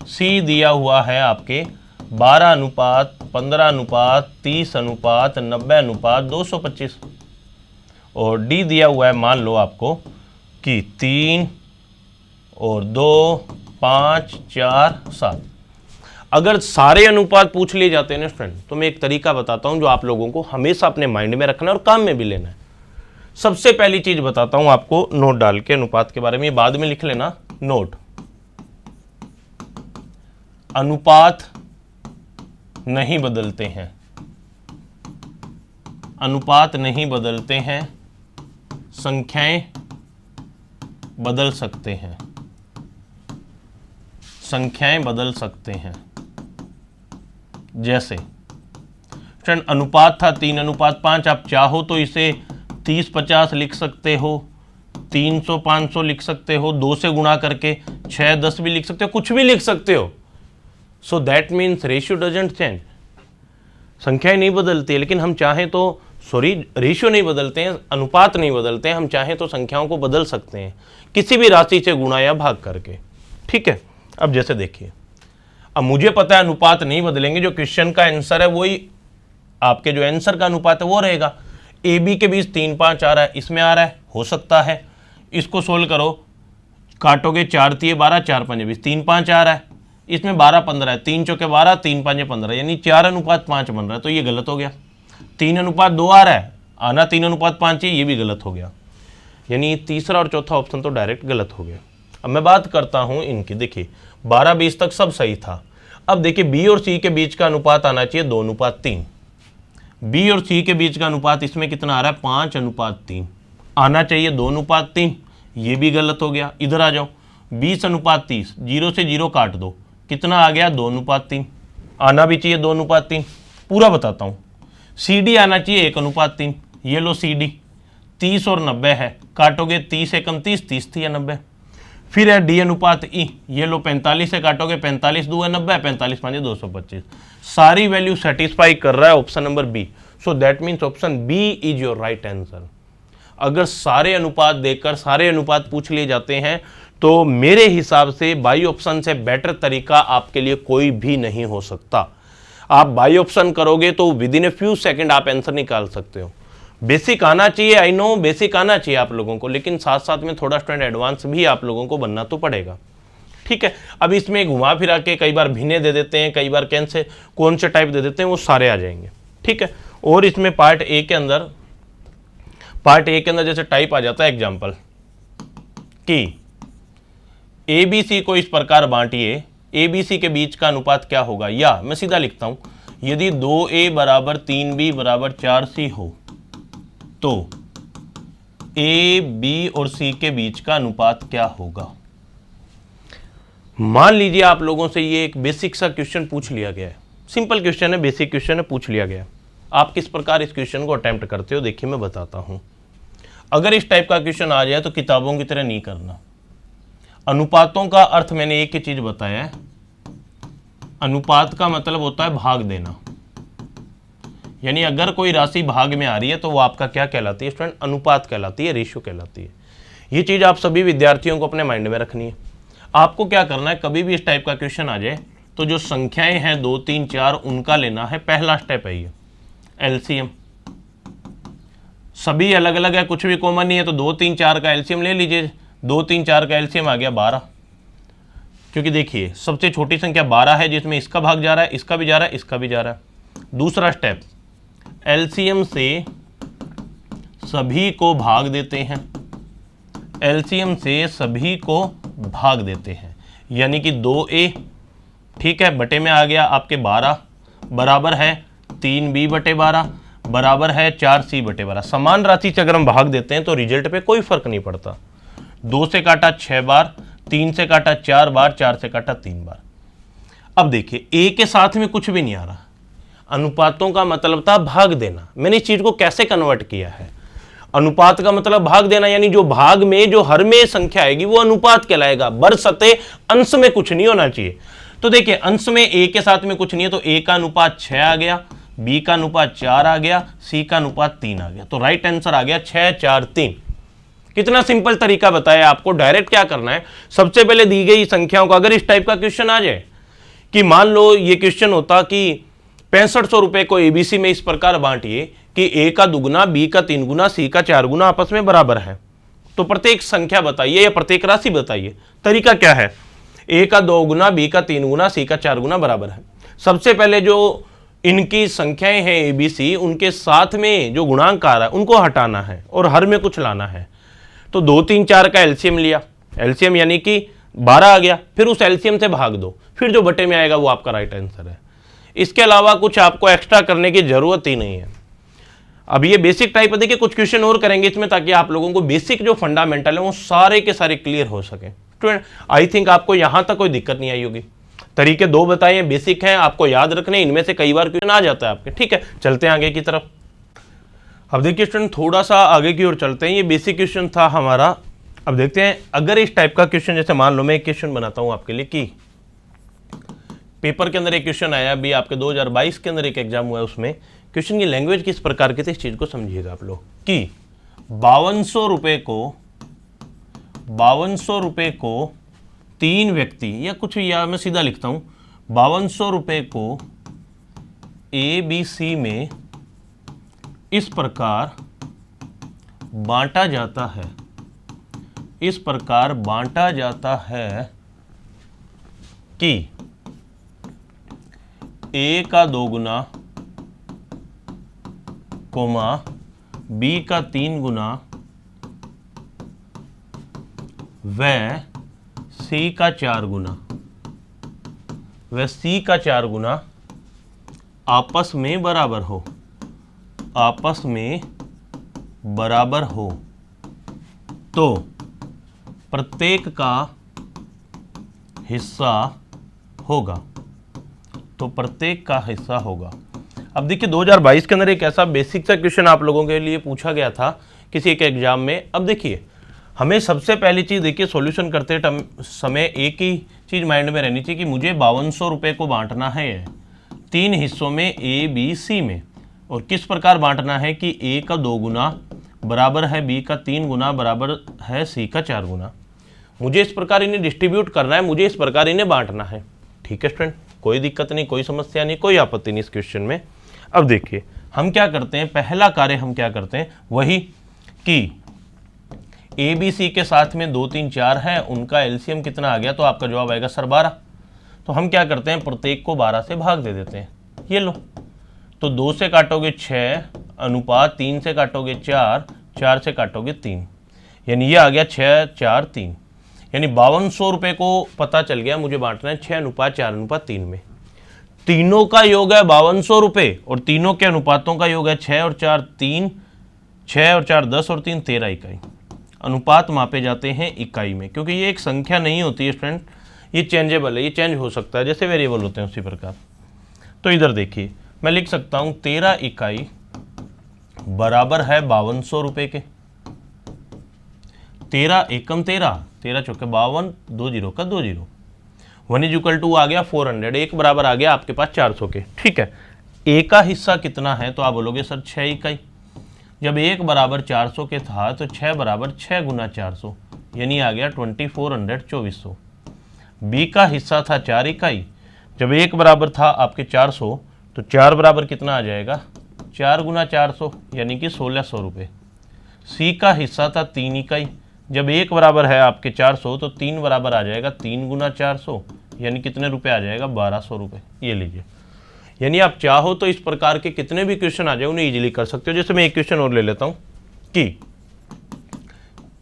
सी दिया हुआ है आपके 12 अनुपात 15 अनुपात 30 अनुपात 90 अनुपात 225। और डी दिया हुआ है मान लो आपको कि 3 और 2 5 4 7। अगर सारे अनुपात पूछ लिए जाते हैं ना फ्रेंड, तो मैं एक तरीका बताता हूं जो आप लोगों को हमेशा अपने माइंड में रखना है और काम में भी लेना है। सबसे पहली चीज बताता हूं आपको, नोट डाल के अनुपात के बारे में, बाद में लिख लेना नोट। अनुपात नहीं बदलते हैं, अनुपात नहीं बदलते हैं, संख्याएं बदल सकते हैं, संख्याएं बदल सकते हैं। जैसे फ्रेंड अनुपात था 3 अनुपात 5, आप चाहो तो इसे 30 50 लिख सकते हो, 300 500 लिख सकते हो, 2 से गुणा करके 6 10 भी लिख सकते हो, कुछ भी लिख सकते हो। सो that means ratio doesn't change, संख्याएं नहीं बदलती है, लेकिन हम चाहें तो रेशियो नहीं बदलते हैं, अनुपात नहीं बदलते हैं, हम चाहें तो संख्याओं को बदल सकते हैं किसी भी राशि से गुणा या भाग करके। ठीक है, अब जैसे देखिए, अब मुझे पता है अनुपात नहीं बदलेंगे, जो क्वेश्चन का आंसर है वही आपके जो आंसर का अनुपात है वो रहेगा। ए बी के बीच 3 5 आ रहा है, इसमें आ रहा है, हो सकता है। इसको सोल्व करो, काटोगे 4 3 12, 4 5 20, 3 5 आ रहा है, इसमें 12 15 है, 3 चौके 12, 3 5 15, यानी 4 अनुपात 5 बन रहा है, तो ये गलत हो गया। 3 अनुपात 2 आ रहा है, आना 3 अनुपात 5 है, ये भी गलत हो गया, यानी तीसरा और चौथा ऑप्शन तो डायरेक्ट गलत हो गया। अब मैं बात करता हूं इनकी, देखिए 12 20 तक सब सही था। अब देखिए बी और सी के बीच का अनुपात आना चाहिए 2 अनुपात 3, बी और सी के बीच का अनुपात इसमें कितना आ रहा है 5 अनुपात 3, आना चाहिए 2 अनुपात 3, ये भी गलत हो गया। इधर आ जाओ, 20 अनुपात 30, 0 से 0 काट दो, कितना आ गया 2 अनुपात 3, आना भी चाहिए 2 अनुपात 3। पूरा बताता हूँ, सी डी आना चाहिए 1 अनुपात 3, ये लो सी डी, 30 और 90 है, काटोगे 30 एकम 30, 30 थी या 90। फिर है डी अनुपात ई, ये लो 45 से काटोगे 45 2 है 90, 45 5 225। सारी वैल्यू सेटिस्फाई कर रहा है option number b, so that means option b is your right answer. अगर सारे अनुपात देखकर सारे अनुपात पूछ लिए जाते हैं तो मेरे हिसाब से बाई ऑप्शन से बेटर तरीका आपके लिए कोई भी नहीं हो सकता। आप बाई ऑप्शन करोगे तो with in a few second आप आंसर निकाल सकते हो। बेसिक आना चाहिए, आई नो बेसिक आना चाहिए आप लोगों को, लेकिन साथ साथ में थोड़ा स्टूडेंट एडवांस भी आप लोगों को बनना तो पड़ेगा। ठीक है, अब इसमें घुमा फिरा के कई बार भिन्ने दे देते हैं, कई बार कौन से टाइप दे देते हैं, वो सारे आ जाएंगे। ठीक है, और इसमें पार्ट ए के अंदर जैसे टाइप आ जाता है एग्जाम्पल कि ए बी सी को इस प्रकार बांटिए, ए बी सी के बीच का अनुपात क्या होगा, या मैं सीधा लिखता हूं, यदि 2a बराबर 3b बराबर 4c हो तो ए बी और सी के बीच का अनुपात क्या होगा। मान लीजिए आप लोगों से ये एक बेसिक सा क्वेश्चन पूछ लिया गया है, सिंपल क्वेश्चन है, बेसिक क्वेश्चन है, पूछ लिया गया। आप किस प्रकार इस क्वेश्चन को अटेम्प्ट करते हो, देखिए मैं बताता हूं। अगर इस टाइप का क्वेश्चन आ जाए तो किताबों की तरह नहीं करना। अनुपातों का अर्थ मैंने एक ही चीज बताया है, अनुपात का मतलब होता है भाग देना, यानी अगर कोई राशि भाग में आ रही है तो वो आपका क्या कहलाती है स्टूडेंट? अनुपात कहलाती है, रेशियो कहलाती है। ये चीज़ आप सभी विद्यार्थियों को अपने माइंड में रखनी है। आपको क्या करना है, कभी भी इस टाइप का क्वेश्चन आ जाए तो जो संख्याएं हैं 2 3 4 उनका लेना है, पहला स्टेप है ये एलसीएम। सभी अलग अलग है, कुछ भी कॉमन नहीं है, तो 2 3 4 का एलसीएम ले लीजिए। 2 3 4 का एलसीएम आ गया 12, क्योंकि देखिए सबसे छोटी संख्या 12 है जिसमें इसका भाग जा रहा है, इसका भी जा रहा है, इसका भी जा रहा है। दूसरा स्टेप, एलसीएम से सभी को भाग देते हैं, एलसीएम से सभी को भाग देते हैं, यानी कि 2a, ठीक है, बटे में आ गया आपके 12 बराबर है 3b बटे 12 बराबर है 4c बटे 12। समान राशि से अगर हम भाग देते हैं तो रिजल्ट पे कोई फर्क नहीं पड़ता। 2 से काटा 6 बार, 3 से काटा 4 बार, 4 से काटा 3 बार। अब देखिए a के साथ में कुछ भी नहीं आ रहा, अनुपातों का मतलब था भाग देना। मैंने इस चीज को कैसे कन्वर्ट किया है, अनुपात का मतलब भाग देना, यानी जो भाग में जो हर में संख्या आएगी वो अनुपात कहलाएगा, बरसते अंश में कुछ नहीं होना चाहिए। तो देखिए अंश में a के साथ में कुछ नहीं है, तो a का अनुपात 6 आ गया, b का अनुपात 4 आ गया, c का अनुपात 3 आ गया। तो राइट आंसर आ गया 6 4 3। कितना सिंपल तरीका बताया आपको। डायरेक्ट क्या करना है, सबसे पहले दी गई संख्याओं का अगर इस टाइप का क्वेश्चन आ जाए कि मान लो ये क्वेश्चन होता कि 6500 रुपए को एबीसी में इस प्रकार बांटिए कि a का दुगुना, b का 3 गुना, c का 4 गुना आपस में बराबर है, तो प्रत्येक संख्या बताइए या प्रत्येक राशि बताइए। तरीका क्या है, a का 2 गुना, b का 3 गुना, c का 4 गुना बराबर है। सबसे पहले जो इनकी संख्याएं हैं एबीसी, उनके साथ में जो गुणांक आ रहा है उनको हटाना है और हर में कुछ लाना है। तो 2 3 4 का एलसीएम लिया, एलसीएम यानी कि 12 आ गया, फिर उस एलसीएम से भाग दो, फिर जो बटे में आएगा वो आपका राइट आंसर है। इसके अलावा कुछ आपको एक्स्ट्रा करने की जरूरत ही नहीं है। अब ये बेसिक टाइप है, देखिए कुछ क्वेश्चन और करेंगे इसमें ताकि आप लोगों को बेसिक जो फंडामेंटल है वो सारे के सारे क्लियर हो सके। स्टूडेंट आई थिंक आपको यहां तक कोई दिक्कत नहीं आई होगी। तरीके 2 बताए, बेसिक हैं, आपको याद रखने, इनमें से कई बार क्वेश्चन आ जाता है आपके। ठीक है, चलते हैं आगे की तरफ। अब देखिए स्टूडेंट थोड़ा सा आगे की ओर चलते हैं, ये बेसिक क्वेश्चन था हमारा। अब देखते हैं अगर इस टाइप का क्वेश्चन, जैसे मान लो मैं एक क्वेश्चन बनाता हूं आपके लिए कि पेपर के अंदर एक क्वेश्चन आया, अभी आपके 2022 के अंदर एक एग्जाम हुआ है, उसमें क्वेश्चन की लैंग्वेज किस प्रकार की थी, इस चीज को समझिएगा आप लोग कि 5200 रुपए को 3 व्यक्ति, या कुछ, या मैं सीधा लिखता हूं 5200 रुपए को ABC में इस प्रकार बांटा जाता है, इस प्रकार बांटा जाता है कि A का 2 गुना, कोमा B का 3 गुना व C का 4 गुना, व C का 4 गुना आपस में बराबर हो, आपस में बराबर हो, तो प्रत्येक का हिस्सा होगा, तो प्रत्येक का हिस्सा होगा। अब देखिए 2022 के अंदर एक ऐसा बेसिक सा क्वेश्चन आप लोगों के लिए पूछा गया था किसी एक एग्जाम में। अब देखिए हमें सबसे पहली चीज, देखिए सॉल्यूशन करते समय एक ही चीज माइंड में रहनी चाहिए कि मुझे 5200 रुपए को बांटना है 3 हिस्सों में A B C में, और किस प्रकार बांटना है कि A का 2 गुना बराबर है B का 3 गुना बराबर है C का 4 गुना। मुझे इस प्रकार इन्हें डिस्ट्रीब्यूट करना है, मुझे इस प्रकार इन्हें बांटना है। ठीक है स्टूडेंट, कोई दिक्कत नहीं, कोई समस्या नहीं, कोई आपत्ति नहीं इस क्वेश्चन में। अब देखिए हम क्या करते हैं, पहला कार्य हम क्या करते हैं, वही कि ABC के साथ में 2 3 4 है, उनका एलसीएम कितना आ गया, तो आपका जवाब आएगा सर 12। तो हम क्या करते हैं, प्रत्येक को 12 से भाग दे देते हैं। ये लो, तो 2 से काटोगे 6 अनुपात 3 से काटोगे 4, 4 से काटोगे 3, यानी ये आ गया 6 4 3, यानी 5200 रुपए को पता चल गया मुझे बांटना है 6 अनुपात 4 अनुपात 3 में। तीनों का योग है 5200 रुपए और तीनों के अनुपातों का योग है 6 और 4 3, 6 और 4 10 और 3 13 इकाई। अनुपात मापे जाते हैं इकाई में, क्योंकि ये एक संख्या नहीं होती है स्टूडेंट, ये चेंजेबल है, ये चेंज हो सकता है, जैसे वेरिएबल होते हैं उसी प्रकार। तो इधर देखिए मैं लिख सकता हूँ 13 इकाई बराबर है 5200 रुपए के। 13 एकम 13, 13 चौके 52, 2 जीरो का 2 जीरो, 1 = आ गया 400, एक बराबर आ गया आपके पास 400 के। ठीक है, ए का हिस्सा कितना है, तो आप बोलोगे सर 6 इकाई। जब एक बराबर 400 के था तो 6 बराबर 6 गुना 400, यानी आ गया 2400 2400। बी का हिस्सा था 4 इकाई, जब एक बराबर था आपके 400 तो 4 बराबर कितना आ जाएगा, 4 गुना 400, यानी कि 1600 रुपये। सी का हिस्सा था 3 इकाई, जब एक बराबर है आपके 400 तो 3 बराबर आ जाएगा 3 गुना 400, यानी कितने रुपए आ जाएगा, 1200 रुपये। ये लीजिए, यानी आप चाहो तो इस प्रकार के कितने भी क्वेश्चन आ जाए उन्हें इजीली कर सकते हो। जैसे मैं एक क्वेश्चन और ले लेता हूँ कि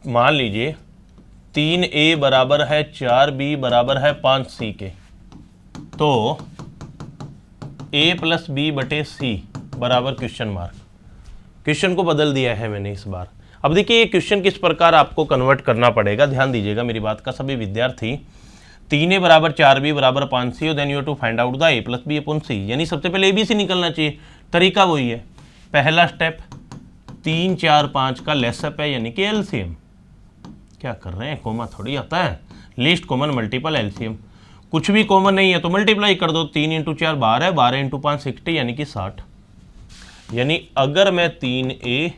मान लीजिए 3a बराबर है 4b बराबर है 5c के, तो a + b बटे c बराबर क्वेश्चन मार्क। क्वेश्चन को बदल दिया है मैंने इस बार। अब देखिए ये क्वेश्चन किस प्रकार आपको कन्वर्ट करना पड़ेगा, ध्यान दीजिएगा मेरी बात का सभी विद्यार्थी। 3a बराबर 4b बराबर 5c, then you have to find out the a + b upon c, यानी सबसे पहले abc निकलना चाहिए। तरीका वही है, पहला स्टेप 3 4 5 का लेसअप है, यानी कि एलसीएम। क्या कर रहे हैं, कोमा थोड़ी आता है, लीस्ट कॉमन मल्टीपल एलसीएम। कुछ भी कॉमन नहीं है तो मल्टीप्लाई कर दो, 3 × 4 12, 12 × 5 60, यानी कि 60। यानी अगर मैं 3a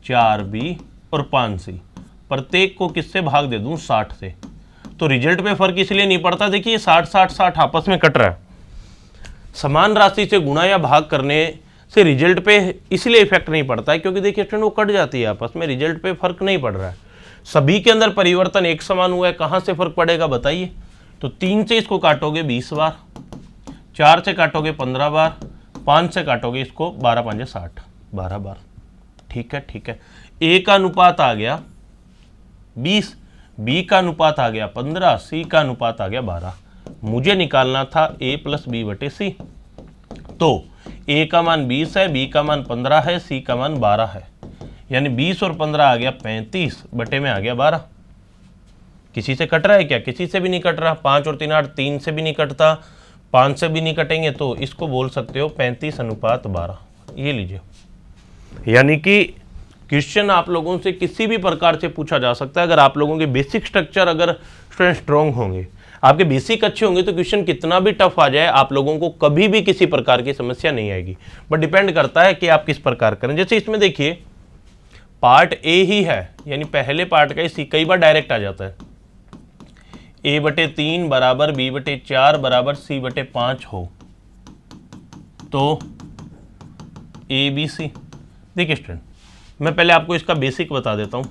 4b और 5c प्रत्येक को किससे भाग दे दूं, 60 से, तो रिजल्ट पे फर्क इसलिए नहीं पड़ता। देखिए 60 60 60 आपस में कट रहा है, समान राशि से गुणा या भाग करने से रिजल्ट पे इसलिए इफेक्ट नहीं पड़ता है क्योंकि देखिए स्टूडेंट वो कट जाती है आपस में, रिजल्ट पे फर्क नहीं पड़ रहा है। सभी के अंदर परिवर्तन एक समान हुआ है, कहाँ से फर्क पड़ेगा बताइए। तो 3 से इसको काटोगे 20 बार, 4 से काटोगे 15 बार, 5 से काटोगे इसको 12 × 5 = 60, 12 बार। ठीक है, ठीक है। ए का अनुपात आ गया 20, बी का अनुपात आ गया 15, सी का अनुपात आ गया 12। मुझे निकालना था a + b बटे c। तो a का मान 20 है, b का मान 15 है, c का मान 12 है, यानी 20 और 15 आ गया 35 बटे में आ गया 12। किसी से कट रहा है क्या, किसी से भी नहीं कट रहा। 5 और 3 8, 3 से भी नहीं कटता, 5 से भी नहीं कटेंगे, तो इसको बोल सकते हो 35:12। ये लीजिए, यानी कि क्वेश्चन आप लोगों से किसी भी प्रकार से पूछा जा सकता है। अगर आप लोगों के बेसिक स्ट्रक्चर अगर स्टूडेंट स्ट्रॉन्ग होंगे, आपके बेसिक अच्छे होंगे, तो क्वेश्चन कितना भी टफ आ जाए आप लोगों को कभी भी किसी प्रकार की समस्या नहीं आएगी। बट डिपेंड करता है कि आप किस प्रकार करें। जैसे इसमें देखिए पार्ट ए ही है, यानी पहले पार्ट का ही कई बार डायरेक्ट आ जाता है। a/3 बराबर b/4 बराबर c/5 हो तो ABC। देखिए स्टूडेंट, मैं पहले आपको इसका बेसिक बता देता हूँ,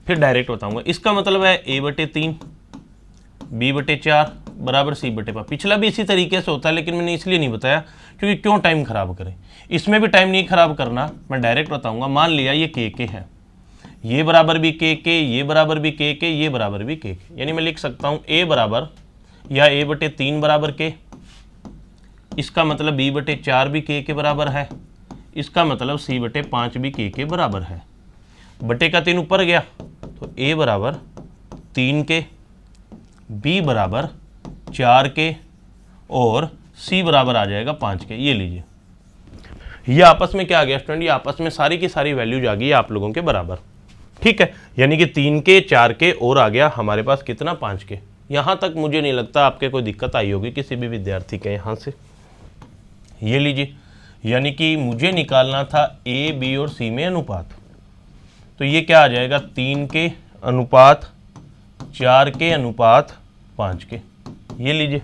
फिर डायरेक्ट बताऊंगा। इसका मतलब है a/3 b/4 बराबर c/5। पिछला भी इसी तरीके से होता है, लेकिन मैंने इसलिए नहीं बताया क्योंकि क्यों टाइम खराब करें। इसमें भी टाइम नहीं खराब करना, मैं डायरेक्ट बताऊंगा। मान लिया ये k है, ये बराबर भी k, ये बराबर भी k, ये बराबर भी k, यानी मैं लिख सकता हूँ a बराबर या a/3 बराबर k, इसका मतलब b/4 भी k के बराबर है, इसका मतलब c/5 भी k के बराबर है। बटे का 3 ऊपर गया तो a बराबर 3k, b बराबर 4k और c बराबर आ जाएगा 5k। ये लीजिए, ये आपस में क्या आ गया स्टूडेंट, ये आपस में सारी की सारी वैल्यूज आ गई आप लोगों के बराबर। ठीक है, यानी कि 3k 4k और आ गया हमारे पास कितना, 5k। यहाँ तक मुझे नहीं लगता आपके कोई दिक्कत आई होगी किसी भी विद्यार्थी के यहाँ से। ये लीजिए, यानी कि मुझे निकालना था a b और c में अनुपात, तो ये क्या आ जाएगा 3k अनुपात 4k अनुपात 5k। ये लीजिए,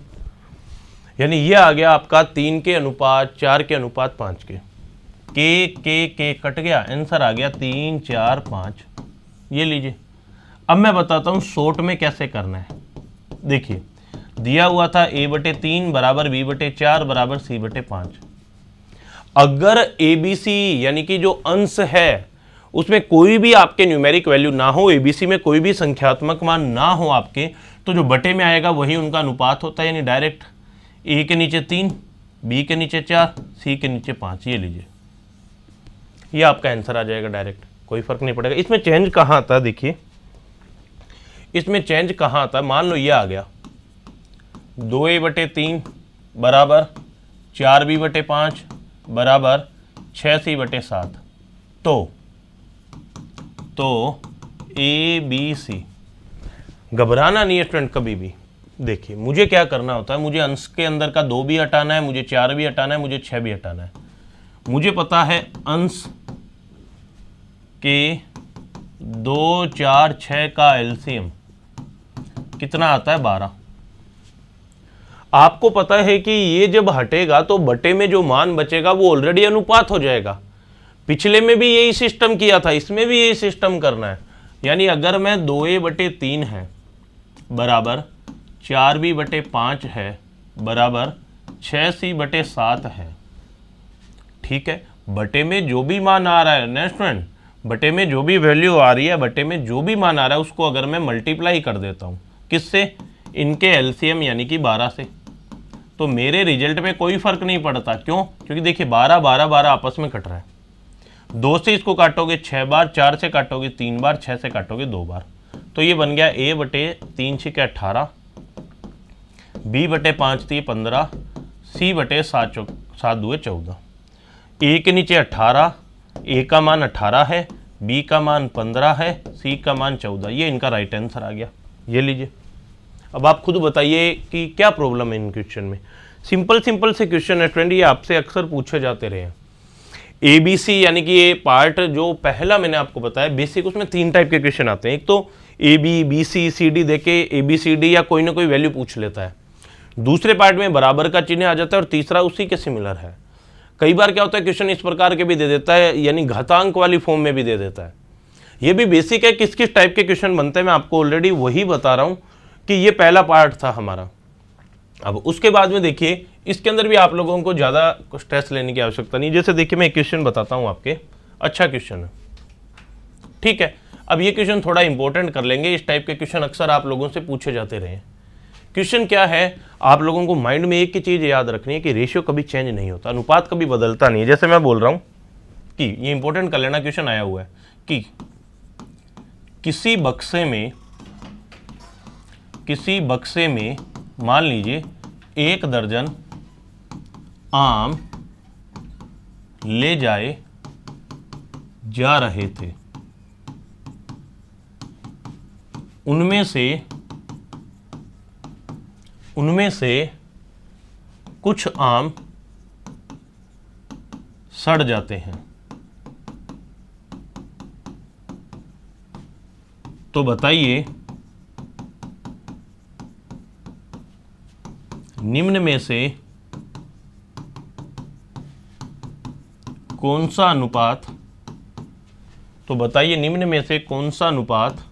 यानी ये आ गया आपका 3k अनुपात 4k अनुपात 5k। k कट गया, आंसर आ गया 3 4 5। ये लीजिए, अब मैं बताता हूँ शॉर्ट में कैसे करना है। देखिए दिया हुआ था a/3 बराबर b/4 बराबर c/5। अगर ABC यानी कि जो अंश है उसमें कोई भी आपके न्यूमेरिक वैल्यू ना हो, ABC में कोई भी संख्यात्मक मान ना हो आपके, तो जो बटे में आएगा वही उनका अनुपात होता है, यानी डायरेक्ट a के नीचे 3, b के नीचे 4, c के नीचे 5। ये लीजिए, ये आपका आंसर आ जाएगा डायरेक्ट, कोई फर्क नहीं पड़ेगा। इसमें चेंज कहाँ आता है, देखिए इसमें चेंज कहाँ आता है। मान लो ये आ गया 2a/3 बराबर 4b/5 बराबर 6c/7, तो ABC। घबराना नहीं है स्टूडेंट कभी भी, देखिए मुझे क्या करना होता है, मुझे अंश के अंदर का 2 भी हटाना है, मुझे 4 भी हटाना है, मुझे 6 भी हटाना है। मुझे पता है अंश के 2, 4, 6 का एलसीएम कितना आता है 12। आपको पता है कि ये जब हटेगा तो बटे में जो मान बचेगा वो ऑलरेडी अनुपात हो जाएगा। पिछले में भी यही सिस्टम किया था, इसमें भी यही सिस्टम करना है। यानी अगर मैं 2a/3 है बराबर 4b/5 है बराबर 6c/7 है, ठीक है। बटे में जो भी मान आ रहा है ना स्टूडेंट, बटे में जो भी वैल्यू आ रही है, बटे में जो भी मान आ रहा है उसको अगर मैं मल्टीप्लाई कर देता हूँ किससे, इनके एलसीएम यानी कि 12 से, तो मेरे रिजल्ट में कोई फर्क नहीं पड़ता। क्यों? क्योंकि देखिए 12 12 12 आपस में कट रहा है। 2 से इसको काटोगे 6 बार, 4 से काटोगे 3 बार, 6 से काटोगे 2 बार, तो ये बन गया a/3 6 18, b/5 3 15, c/7 7 2 14। a के नीचे 18, a का मान 18 है, b का मान 15 है, c का मान 14। ये इनका राइट आंसर आ गया। ये लीजिए। अब आप खुद बताइए कि क्या प्रॉब्लम है इन क्वेश्चन में। सिंपल सिंपल से क्वेश्चन है फ्रेंड, ये आपसे अक्सर पूछे जाते रहे हैं। ABC यानी कि ये पार्ट जो पहला मैंने आपको बताया बेसिक, उसमें 3 टाइप के क्वेश्चन आते हैं। एक तो AB BC CD देके ABCD या कोई ना कोई वैल्यू पूछ लेता है। दूसरे पार्ट में बराबर का चिन्ह आ जाता है और तीसरा उसी के सिमिलर है। कई बार क्या होता है क्वेश्चन इस प्रकार के भी दे देता है, यानी घातांक वाली फॉर्म में भी दे देता है। ये भी बेसिक है, किस किस टाइप के क्वेश्चन बनते हैं मैं आपको ऑलरेडी वही बता रहा हूँ कि ये पहला पार्ट था हमारा। अब उसके बाद में देखिए इसके अंदर भी आप लोगों को ज़्यादा स्ट्रेस लेने की आवश्यकता नहीं। जैसे देखिए मैं क्वेश्चन बताता हूँ आपके, अच्छा क्वेश्चन है, ठीक है। अब ये क्वेश्चन थोड़ा इंपॉर्टेंट कर लेंगे, इस टाइप के क्वेश्चन अक्सर आप लोगों से पूछे जाते रहे। क्वेश्चन क्या है, आप लोगों को माइंड में एक ही चीज़ याद रखनी है कि रेशियो कभी चेंज नहीं होता, अनुपात कभी बदलता नहीं है। जैसे मैं बोल रहा हूँ कि ये इंपॉर्टेंट कर लेना, क्वेश्चन आया हुआ है कि किसी बक्से में मान लीजिए 1 दर्जन आम ले जाए जा रहे थे, उनमें से कुछ आम सड़ जाते हैं, तो बताइए निम्न में से कौन सा अनुपात, तो बताइए निम्न में से कौन सा अनुपात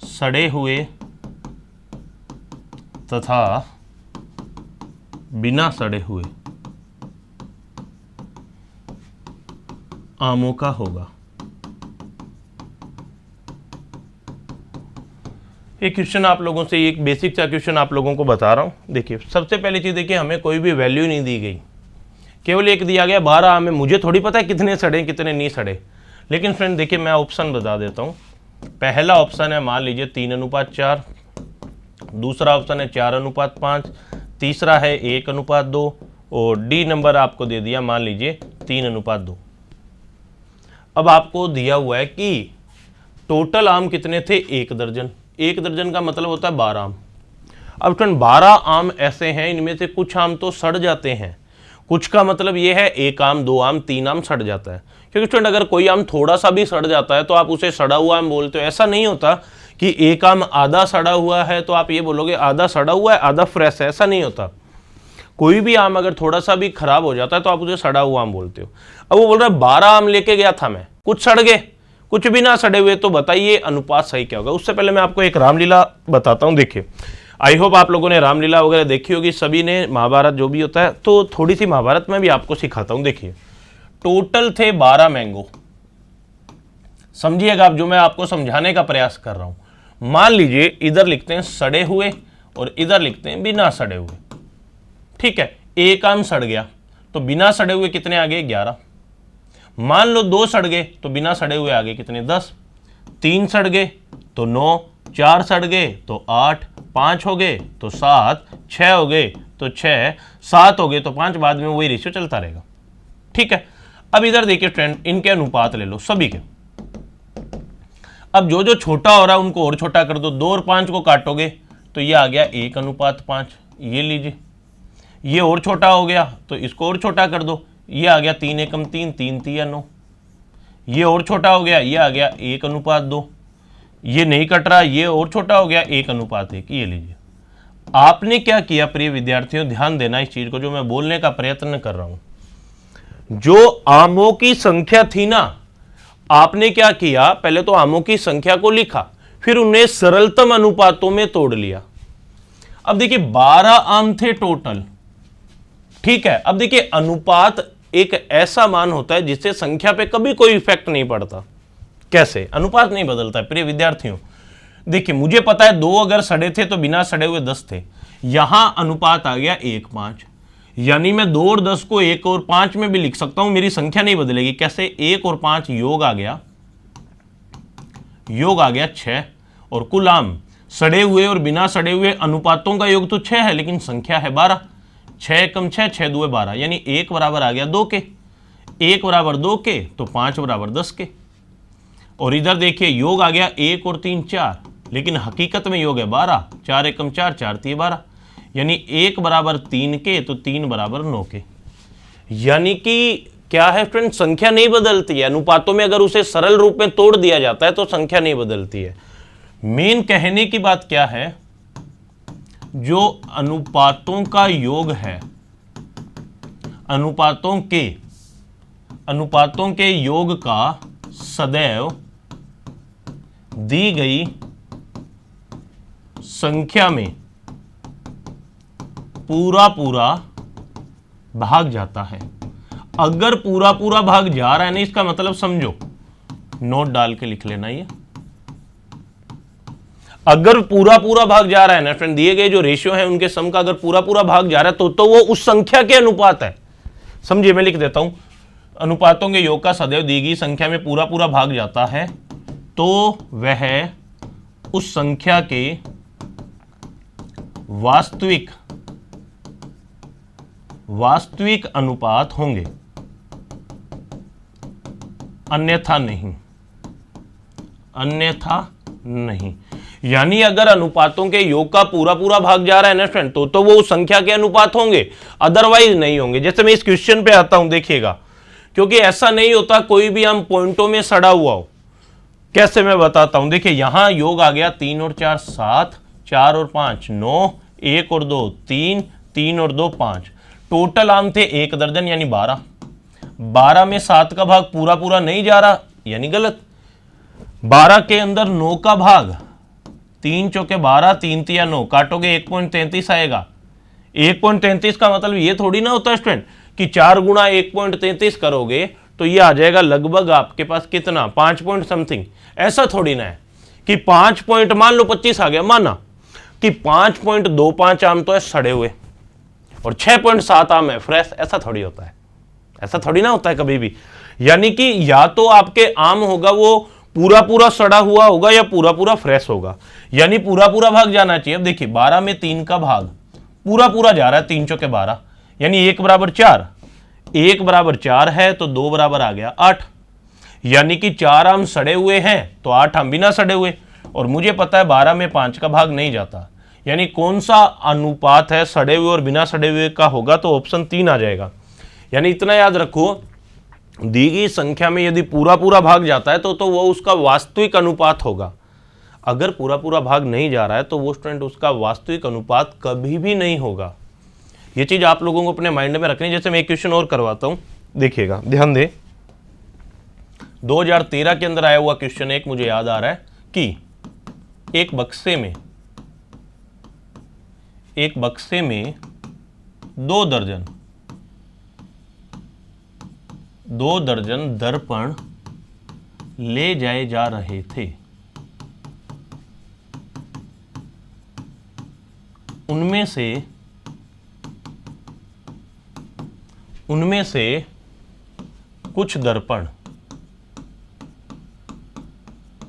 सड़े हुए तथा बिना सड़े हुए आमों का होगा। एक क्वेश्चन आप लोगों से, एक बेसिक सा क्वेश्चन आप लोगों को बता रहा हूं। देखिए सबसे पहली चीज देखिए, हमें कोई भी वैल्यू नहीं दी गई, केवल एक दिया गया 12 आम है। मुझे थोड़ी पता है कितने सड़े कितने नहीं सड़े, लेकिन फ्रेंड देखिए मैं ऑप्शन बता देता हूं। पहला ऑप्शन है मान लीजिए 3:4, दूसरा ऑप्शन है 4:5, तीसरा है 1:2 और डी नंबर आपको दे दिया मान लीजिए 3:2। अब आपको दिया हुआ है कि टोटल आम कितने थे, 1 दर्जन। 1 दर्जन का मतलब होता है 12 आम। अब फ्रेंड 12 आम ऐसे हैं, इनमें से कुछ आम तो सड़ जाते हैं, कुछ का मतलब ये है 1 आम 2 आम 3 आम सड़ जाता है। क्योंकि फ्रेंड अगर कोई आम थोड़ा सा भी सड़ जाता है तो आप उसे सड़ा हुआ आम बोलते हो। ऐसा नहीं होता कि 1 आम आधा सड़ा हुआ है तो आप ये बोलोगे आधा सड़ा हुआ है आधा फ्रेश है, ऐसा नहीं होता। कोई भी आम अगर थोड़ा सा भी खराब हो जाता है तो आप उसे सड़ा हुआ आम बोलते हो। अब वो बोल रहा है 12 आम लेके गया था मैं, कुछ सड़ गए कुछ भी ना सड़े हुए, तो बताइए अनुपात सही क्या होगा। उससे पहले मैं आपको एक रामलीला बताता हूं। देखिए आई होप आप लोगों ने रामलीला वगैरह देखी होगी, सभी ने, महाभारत जो भी होता है, तो थोड़ी सी महाभारत में भी आपको सिखाता हूं। देखिए टोटल थे 12 मैंगो, समझिएगा आप जो मैं आपको समझाने का प्रयास कर रहा हूं। मान लीजिए इधर लिखते हैं सड़े हुए और इधर लिखते हैं बिना सड़े हुए, ठीक है। 1 आम सड़ गया तो बिना सड़े हुए कितने आ गए, 11। मान लो 2 सड़ गए तो बिना सड़े हुए आ गए कितने, 10। 3 सड़ गए तो 9, 4 सड़ गए तो 8, 5 हो गए तो 7, 6 हो गए तो 6, 7 हो गए तो 5, बाद में वही रेशियो चलता रहेगा, ठीक है। अब इधर देखिए फ्रेंड, इनके अनुपात ले लो सभी के। अब जो जो छोटा हो रहा है उनको और छोटा कर दो। 2 और 5 को काटोगे तो ये आ गया 1:5, ये लीजिए। ये और छोटा हो गया तो इसको और छोटा कर दो, ये आ गया 3 एकम 3, 3 तिया 9। ये और छोटा हो गया, ये आ गया 1:2। ये नहीं कट रहा, ये और छोटा हो गया 1:1, ये लीजिए। आपने क्या किया प्रिय विद्यार्थियों, ध्यान देना इस चीज को जो मैं बोलने का प्रयत्न कर रहा हूं। जो आमों की संख्या थी ना, आपने क्या किया, पहले तो आमों की संख्या को लिखा, फिर उन्हें सरलतम अनुपातों में तोड़ लिया। अब देखिए 12 आम थे टोटल, ठीक है। अब देखिए अनुपात एक ऐसा मान होता है जिससे संख्या पे कभी कोई इफेक्ट नहीं पड़ता। कैसे? अनुपात नहीं बदलता है प्रिय विद्यार्थियों। देखिए मुझे पता है 2 अगर सड़े थे तो बिना सड़े हुए 10 थे, यहां अनुपात आ गया 1:5, यानी मैं 2 और 10 को 1 और 5 में भी लिख सकता हूं, मेरी संख्या नहीं बदलेगी। कैसे? 1 और 5 योग आ गया 6, और कुल आम सड़े हुए और बिना सड़े हुए अनुपातों का योग तो 6 है, लेकिन संख्या है 12। 6 एकम 6, 6 दूए 12, यानी 1 बराबर आ गया 2 के। 1 बराबर 2 के तो 5 बराबर 10 के। और इधर देखिए योग आ गया 1 और 3 4, लेकिन हकीकत में योग है 12। 4 एकम 4, 4 तिये 12, यानी 1 बराबर 3 के तो 3 बराबर 9 के। यानी कि क्या है फ्रेंड, संख्या नहीं बदलती है। अनुपातों में अगर उसे सरल रूप में तोड़ दिया जाता है तो संख्या नहीं बदलती है। मेन कहने की बात क्या है, जो अनुपातों का योग है, अनुपातों के योग का सदैव दी गई संख्या में पूरा पूरा भाग जाता है। अगर पूरा पूरा भाग जा रहा है ना, इसका मतलब समझो, नोट डाल के लिख लेना ये। अगर पूरा पूरा भाग जा रहा है ना फ्रेंड, दिए गए जो रेशियो है उनके सम का अगर पूरा पूरा भाग जा रहा है तो वो उस संख्या के अनुपात है। समझिए, मैं लिख देता हूं, अनुपातों के योग का सदैव दी गई संख्या में पूरा पूरा भाग जाता है तो वह उस संख्या के वास्तविक अनुपात होंगे, अन्यथा नहीं। यानी अगर अनुपातों के योग का पूरा पूरा भाग जा रहा है ना फ्रेंड, तो वो उस संख्या के अनुपात होंगे, अदरवाइज नहीं होंगे। जैसे मैं इस क्वेश्चन पे आता हूं, देखिएगा, क्योंकि ऐसा नहीं होता कोई भी हम पॉइंटों में सड़ा हुआ हो। कैसे, मैं बताता हूं। देखिए यहां योग आ गया 3 और 4 7, 4 और 5 9, 1 और 2 3, 3 और 2 5, टोटल आम थे 1 दर्जन यानी 12। 12 में 7 का भाग पूरा पूरा नहीं जा रहा, यानी गलत। 12 के अंदर 9 का भाग, 3 चौके 12, 3 तिया 9, काटोगे 1.33 आएगा। 1.33 का मतलब ये थोड़ी ना होता है स्टूडेंट कि 4 गुणा 1.33 करोगे तो ये आ जाएगा लगभग आपके पास कितना, 5 पॉइंट समथिंग। ऐसा थोड़ी ना है कि 5 पॉइंट, मान लो 25 आ गया, माना कि 5.25 आम तो है सड़े हुए और 6.7 आम है फ्रेश। ऐसा थोड़ी होता है, ऐसा थोड़ी ना होता है कभी भी। यानी कि या तो आपके आम होगा वो पूरा पूरा सड़ा हुआ होगा या पूरा पूरा फ्रेश होगा, यानी पूरा पूरा भाग जाना चाहिए। अब देखिए 12 में 3 का भाग पूरा पूरा जा रहा है, 3 चौके 12, यानी 1 बराबर 4, 1 बराबर 4 है तो 2 बराबर आ गया 8, यानी कि 4 आम सड़े हुए हैं तो 8 आम बिना सड़े हुए। और मुझे पता है 12 में 5 का भाग नहीं जाता, यानी कौन सा अनुपात है सड़े हुए और बिना सड़े हुए का होगा, तो ऑप्शन 3 आ जाएगा। यानी इतना याद रखो, दी गई संख्या में यदि पूरा पूरा भाग जाता है तो वो उसका वास्तविक अनुपात होगा। अगर पूरा पूरा भाग नहीं जा रहा है तो वो स्टूडेंट उसका वास्तविक अनुपात कभी भी नहीं होगा। ये चीज आप लोगों को अपने माइंड में रखनी है। जैसे मैं एक क्वेश्चन और करवाता हूं, देखिएगा, ध्यान दे। 2013 के अंदर आया हुआ क्वेश्चन एक मुझे याद आ रहा है कि एक बक्से में 2 दर्जन दर्पण ले जाए जा रहे थे। उनमें से कुछ दर्पण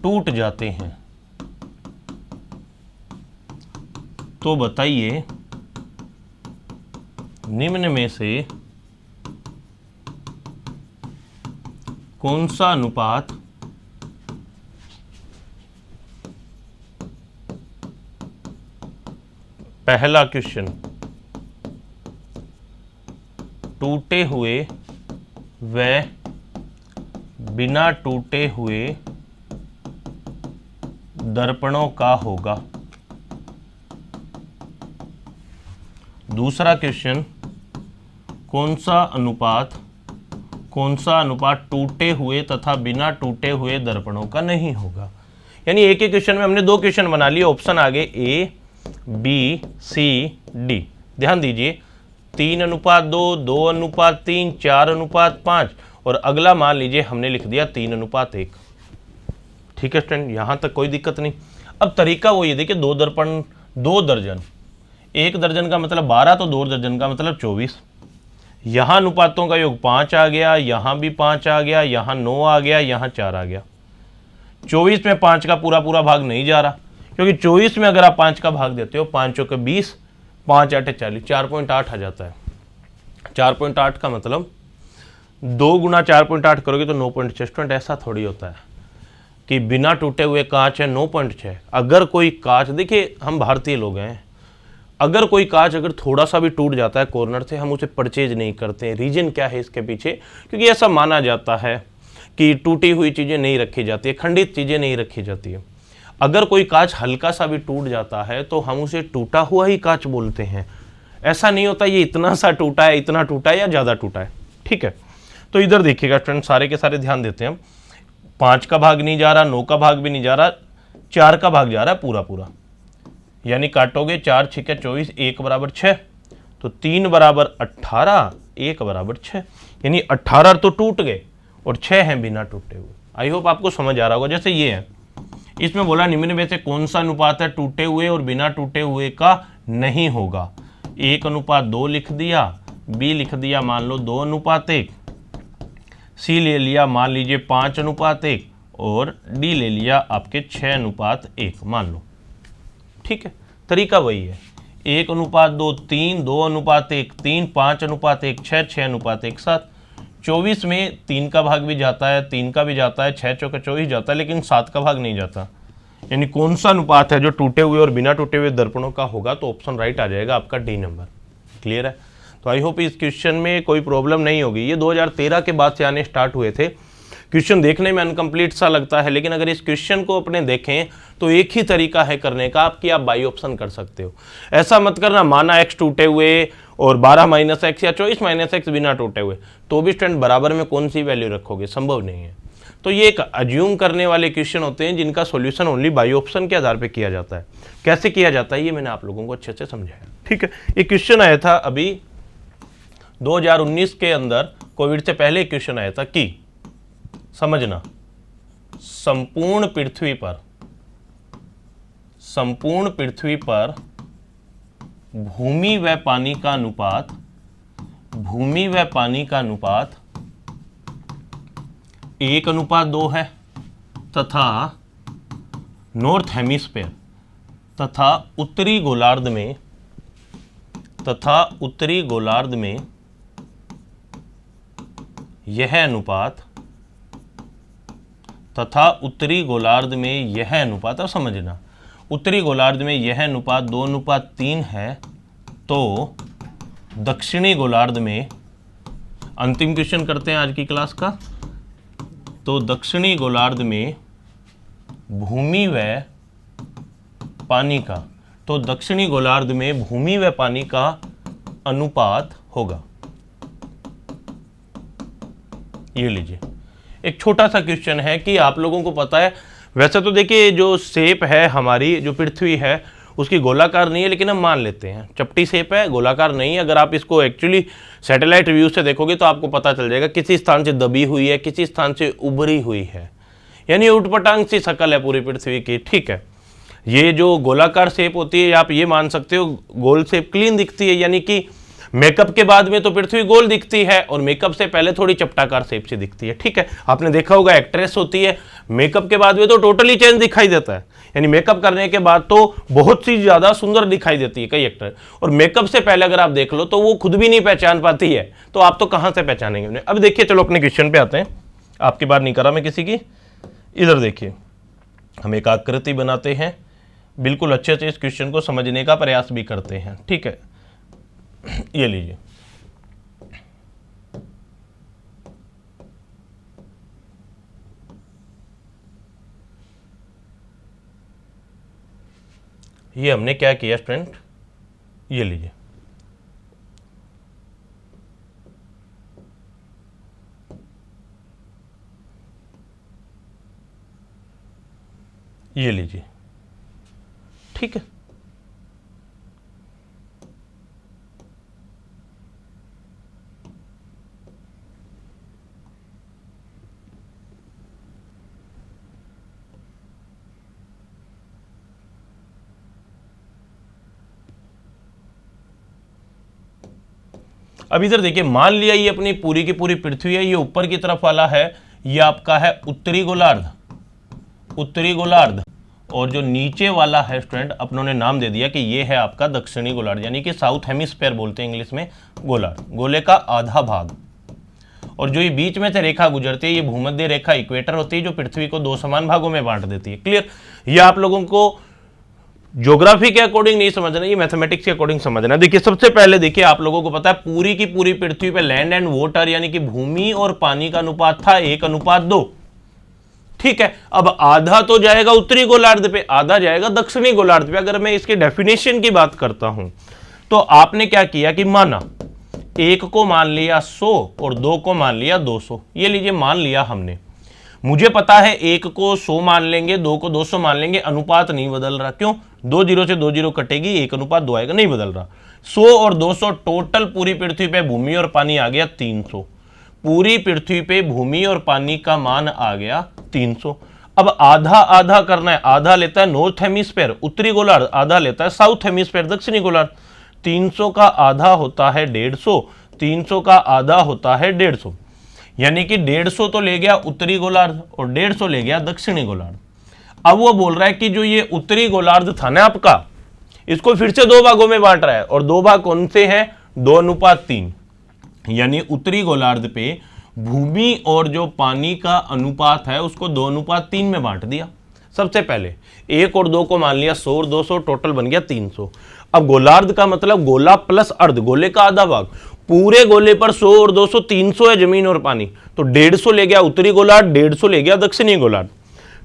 टूट जाते हैं, तो बताइए निम्न में से कौन सा अनुपात पहला क्वेश्चन, टूटे हुए व बिना टूटे हुए दर्पणों का होगा। दूसरा क्वेश्चन, कौन सा अनुपात टूटे हुए तथा बिना टूटे हुए दर्पणों का नहीं होगा। यानी एक ही क्वेश्चन में हमने दो क्वेश्चन बना लिए, ऑप्शन आगे ए बी सी डी। ध्यान दीजिए 3:2, 2:3, 4:5 और अगला मान लीजिए हमने लिख दिया 3:1। ठीक है स्टूडेंट, यहां तक कोई दिक्कत नहीं। अब तरीका वो ये देखिए, 2 दर्पण 2 दर्जन, 1 दर्जन का मतलब 12, तो 2 दर्जन का मतलब 24। यहाँ अनुपातों का योग 5 आ गया, यहाँ भी 5 आ गया, यहाँ 9 आ गया, यहाँ 4 आ गया। 24 में 5 का पूरा भाग नहीं जा रहा, क्योंकि 24 में अगर आप 5 का भाग देते हो, 5 चौके 20, 5 8 40, 4.8 आ जाता है। 4.8 का मतलब 2 × 4.8 करोगे तो 9.6। ऐसा थोड़ी होता है कि बिना टूटे हुए कांच है 9.6। अगर कोई कांच, देखिए हम भारतीय लोग हैं, अगर कोई कांच अगर थोड़ा सा भी टूट जाता है कॉर्नर से, हम उसे परचेज नहीं करते हैं। रीजन क्या है इसके पीछे? क्योंकि ऐसा माना जाता है कि टूटी हुई चीज़ें नहीं रखी जाती है, खंडित चीज़ें नहीं रखी जाती है। अगर कोई कांच हल्का सा भी टूट जाता है तो हम उसे टूटा हुआ ही कांच बोलते हैं। ऐसा नहीं होता ये इतना सा टूटा है, इतना टूटा है या ज़्यादा टूटा है। ठीक है, तो इधर देखिएगा स्टूडेंट, सारे के सारे ध्यान देते हैं। 5 का भाग नहीं जा रहा, 9 का भाग भी नहीं जा रहा, 4 का भाग जा रहा है पूरा। यानी काटोगे 4 × 6 = 24, 1 = 6, तो 3 = 18, 1 = 6। यानी 18 तो टूट गए और 6 हैं बिना टूटे हुए। आई होप आपको समझ आ रहा होगा। जैसे ये है, इसमें बोला निम्न में से कौन सा अनुपात है टूटे हुए और बिना टूटे हुए का नहीं होगा। 1:2 लिख दिया, बी लिख दिया मान लो 2:1, सी ले लिया मान लीजिए 5:1 और डी ले लिया आपके 6:1 मान लो। ठीक है, तरीका वही है। 1:2 3, 2:1 3, 5:1 6, 6:1 7। 24 में 3 का भाग भी जाता है, 3 का भी जाता है, 6 चौके 24 जाता है, लेकिन 7 का भाग नहीं जाता। यानी कौन सा अनुपात है जो टूटे हुए और बिना टूटे हुए दर्पणों का होगा, तो ऑप्शन राइट आ जाएगा आपका डी नंबर। क्लियर है? तो आई होप इस क्वेश्चन में कोई प्रॉब्लम नहीं होगी। ये 2013 के बाद से आने स्टार्ट हुए थे। क्वेश्चन देखने में अनकम्प्लीट सा लगता है, लेकिन अगर इस क्वेश्चन को अपने देखें तो एक ही तरीका है करने का आपकी, आप बाई ऑप्शन कर सकते हो। ऐसा मत करना माना x टूटे हुए और 12 - x या 24 - x बिना टूटे हुए, तो भी स्टूडेंट बराबर में कौन सी वैल्यू रखोगे, संभव नहीं है। तो ये एक अज्यूम करने वाले क्वेश्चन होते हैं जिनका सॉल्यूशन ओनली बाई ऑप्शन के आधार पर किया जाता है। कैसे किया जाता है ये मैंने आप लोगों को अच्छे से समझाया। ठीक है, ये क्वेश्चन आया था अभी 2019 के अंदर, कोविड से पहले एक क्वेश्चन आया था कि समझना, संपूर्ण पृथ्वी पर भूमि व पानी का अनुपात 1:2 है तथा नॉर्थ हेमिस्फीयर तथा उत्तरी गोलार्ध में यह अनुपात अब समझना, उत्तरी गोलार्ध में यह अनुपात 2:3 है, तो दक्षिणी गोलार्ध में, अंतिम क्वेश्चन करते हैं आज की क्लास का, तो दक्षिणी गोलार्ध में भूमि व पानी का अनुपात होगा। ये लीजिए, एक छोटा सा क्वेश्चन है कि आप लोगों को पता है, वैसे तो देखिए जो शेप है हमारी, जो पृथ्वी है उसकी गोलाकार नहीं है, लेकिन हम मान लेते हैं चपटी शेप है, गोलाकार नहीं है। अगर आप इसको एक्चुअली सैटेलाइट व्यू से देखोगे तो आपको पता चल जाएगा किसी स्थान से दबी हुई है, किसी स्थान से उभरी हुई है, यानी उटपटांग सी शक्ल है पूरी पृथ्वी की। ठीक है, ये जो गोलाकार शेप होती है, आप ये मान सकते हो गोल शेप क्लीन दिखती है, यानी कि मेकअप के बाद में तो पृथ्वी गोल दिखती है और मेकअप से पहले थोड़ी चपटाकार शेप से दिखती है। ठीक है, आपने देखा होगा एक्ट्रेस होती है, मेकअप के बाद में तो टोटली चेंज दिखाई देता है, यानी मेकअप करने के बाद तो बहुत सी ज्यादा सुंदर दिखाई देती है कई एक्टर, और मेकअप से पहले अगर आप देख लो तो वो खुद भी नहीं पहचान पाती है, तो आप तो कहां से पहचानेंगे उन्हें। अब देखिए, चलो अपने क्वेश्चन पे आते हैं, आपकी बात नहीं करा मैं किसी की। इधर देखिए, हम एक आकृति बनाते हैं, बिल्कुल अच्छे से इस क्वेश्चन को समझने का प्रयास भी करते हैं। ठीक है, ये लीजिए, ये हमने क्या किया स्टूडेंट, ये लीजिए, ये लीजिए। ठीक है, अब इधर देखिए, मान लिया ये अपनी पूरी की पूरी पृथ्वी है, ये ऊपर की तरफ वाला है, ये आपका है उत्तरी गोलार्ध, उत्तरी गोलार्ध, और जो नीचे वाला है स्टूडेंट अपनों ने नाम दे दिया कि ये है आपका दक्षिणी गोलार्ध, यानी कि साउथ हेमिस्फेयर बोलते हैं इंग्लिश में गोलार्ध, गोले का आधा भाग। और जो ये बीच में से रेखा गुजरती है, ये भूमध्य रेखा इक्वेटर होती है, जो पृथ्वी को दो समान भागों में बांट देती है। क्लियर? ये आप लोगों को ज्योग्राफी के अकॉर्डिंग नहीं समझना, ये मैथमेटिक्स के अकॉर्डिंग समझना। देखिए, सबसे पहले देखिए, आप लोगों को पता है पूरी की पूरी पृथ्वी पे लैंड एंड वाटर यानी कि भूमि और पानी का अनुपात था 1:2। ठीक है, अब आधा तो जाएगा उत्तरी गोलार्ध पे, आधा जाएगा दक्षिणी गोलार्ध पे। अगर मैं इसकी डेफिनेशन की बात करता हूं तो आपने क्या किया कि माना, एक को मान लिया 100 और दो को मान लिया 200। ये लीजिए, मान लिया हमने, मुझे पता है एक को 100 मान लेंगे, दो को 200 मान लेंगे, अनुपात नहीं बदल रहा। क्यों? 2 0 से 2 0 कटेगी, 1:2 आएगा, नहीं बदल रहा। 100 और 200 टोटल पूरी पृथ्वी पे भूमि और पानी आ गया 300। पूरी पृथ्वी पे भूमि और पानी का मान आ गया 300। अब आधा आधा करना है, आधा लेता है नॉर्थ हेमिस्फेयर उत्तरी गोलार्ध, आधा लेता है साउथ हेमिस्फेयर दक्षिणी गोलार्ध। 300 का आधा होता है 150, 300 का आधा होता है 150, यानी कि 150 तो ले गया उत्तरी गोलार्ध और 150 ले गया दक्षिणी गोलार्ध। अब वो बोल रहा है कि जो ये उत्तरी गोलार्ध था ना आपका, इसको फिर से दो भागों में बांट रहा है, और दो भाग कौन से हैं? 2:3, यानी उत्तरी गोलार्ध पे भूमि और जो पानी का अनुपात है उसको 2:3 में बांट दिया। सबसे पहले 1 और 2 को मान लिया 100 और 200, टोटल बन गया 300। अब गोलार्ध का मतलब गोला प्लस अर्ध, गोले का आधा भाग। पूरे गोले पर 100 और 200, 300 है जमीन और पानी, तो 150 ले गया उत्तरी गोलार्ध, 150 ले गया दक्षिणी गोलार्ध।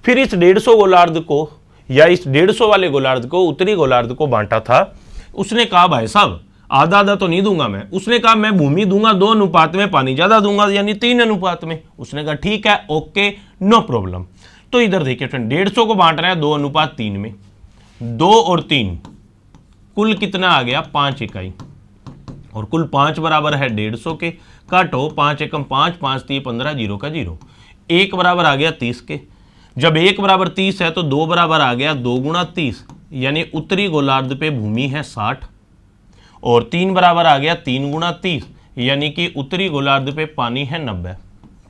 फिर इस 150 गोलार्ध को, या इस 150 वाले गोलार्ध को उत्तरी गोलार्ध को बांटा था। उसने कहा भाई साहब आधा आधा तो नहीं दूंगा मैं, उसने कहा मैं भूमि दूंगा 2 अनुपात में, पानी ज्यादा दूंगा यानी 3 अनुपात में। उसने कहा ठीक है, ओके, नो प्रॉब्लम। तो इधर देखिए फ्रेंड, 150 को बांट रहे हैं 2:3 में, 2 और 3 कुल कितना आ गया? 5 इकाई, और कुल 5 बराबर है 150 के। काटो, 5 एकम 5, 5 3 15, 0 का 0। 1 बराबर आ गया 30 के। जब 1 बराबर 30 है तो 2 बराबर आ गया 2 गुणा 30, यानी उत्तरी गोलार्ध पे भूमि है 60, और 3 बराबर आ गया 3 गुणा 30, यानी कि उत्तरी गोलार्ध पे पानी है 90।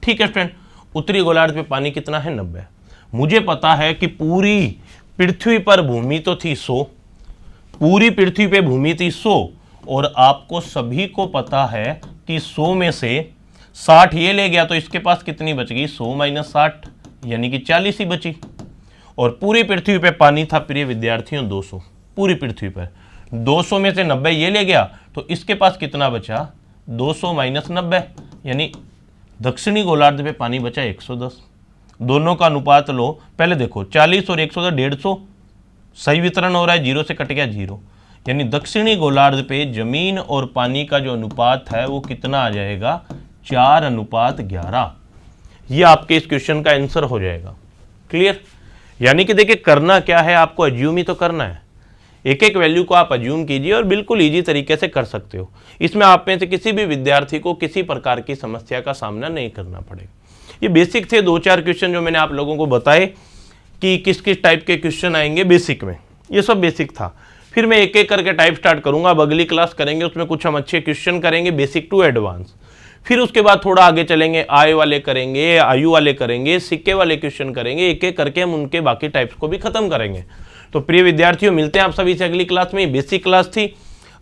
ठीक है फ्रेंड, उत्तरी गोलार्ध पे पानी कितना है? 90। मुझे पता है कि पूरी पृथ्वी पर भूमि तो थी 100, पूरी पृथ्वी पे भूमि थी 100, और आपको सभी को पता है कि 100 में से 60 ये ले गया, तो इसके पास कितनी बच गई? 100 - 60, यानी कि 40 ही बची। और पूरी पृथ्वी पे पानी था प्रिय विद्यार्थियों 200, पूरी पृथ्वी पर 200 में से 90 ये ले गया, तो इसके पास कितना बचा? 200 - 90, यानी दक्षिणी गोलार्ध पे पानी बचा 110। दोनों का अनुपात लो, पहले देखो 40 और 110, 150 सही वितरण हो रहा है, 0 से कट गया 0, यानी दक्षिणी गोलार्ध पे जमीन और पानी का जो अनुपात है वो कितना आ जाएगा? 4:11। ये आपके इस क्वेश्चन का आंसर हो जाएगा। क्लियर? यानी कि देखिए करना क्या है, आपको अज्यूम ही तो करना है। एक एक वैल्यू को आप अज्यूम कीजिए और बिल्कुल इजी तरीके से कर सकते हो। इसमें आप में से किसी भी विद्यार्थी को किसी प्रकार की समस्या का सामना नहीं करना पड़ेगा। ये बेसिक थे 2-4 क्वेश्चन जो मैंने आप लोगों को बताए कि किस किस टाइप के क्वेश्चन आएंगे बेसिक में, ये सब बेसिक था। फिर मैं एक एक करके टाइप स्टार्ट करूंगा। अब अगली क्लास करेंगे उसमें कुछ हम अच्छे क्वेश्चन करेंगे बेसिक टू एडवांस। फिर उसके बाद थोड़ा आगे चलेंगे, आय वाले करेंगे, आयु वाले करेंगे, सिक्के वाले क्वेश्चन करेंगे। एक एक करके हम उनके बाकी टाइप्स को भी खत्म करेंगे। तो प्रिय विद्यार्थियों, मिलते हैं आप सभी से अगली क्लास में। बेसिक क्लास थी,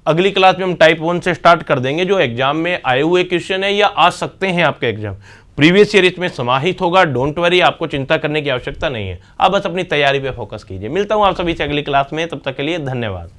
अगली क्लास में हम टाइप 1 से स्टार्ट कर देंगे, जो एग्जाम में आए हुए क्वेश्चन है या आ सकते हैं आपके एग्जाम। प्रीवियस ईयर इसमें समाहित होगा। डोंट वरी, आपको चिंता करने की आवश्यकता नहीं है। आप बस अपनी तैयारी पे फोकस कीजिए। मिलता हूं आप सभी से अगली क्लास में, तब तक के लिए धन्यवाद।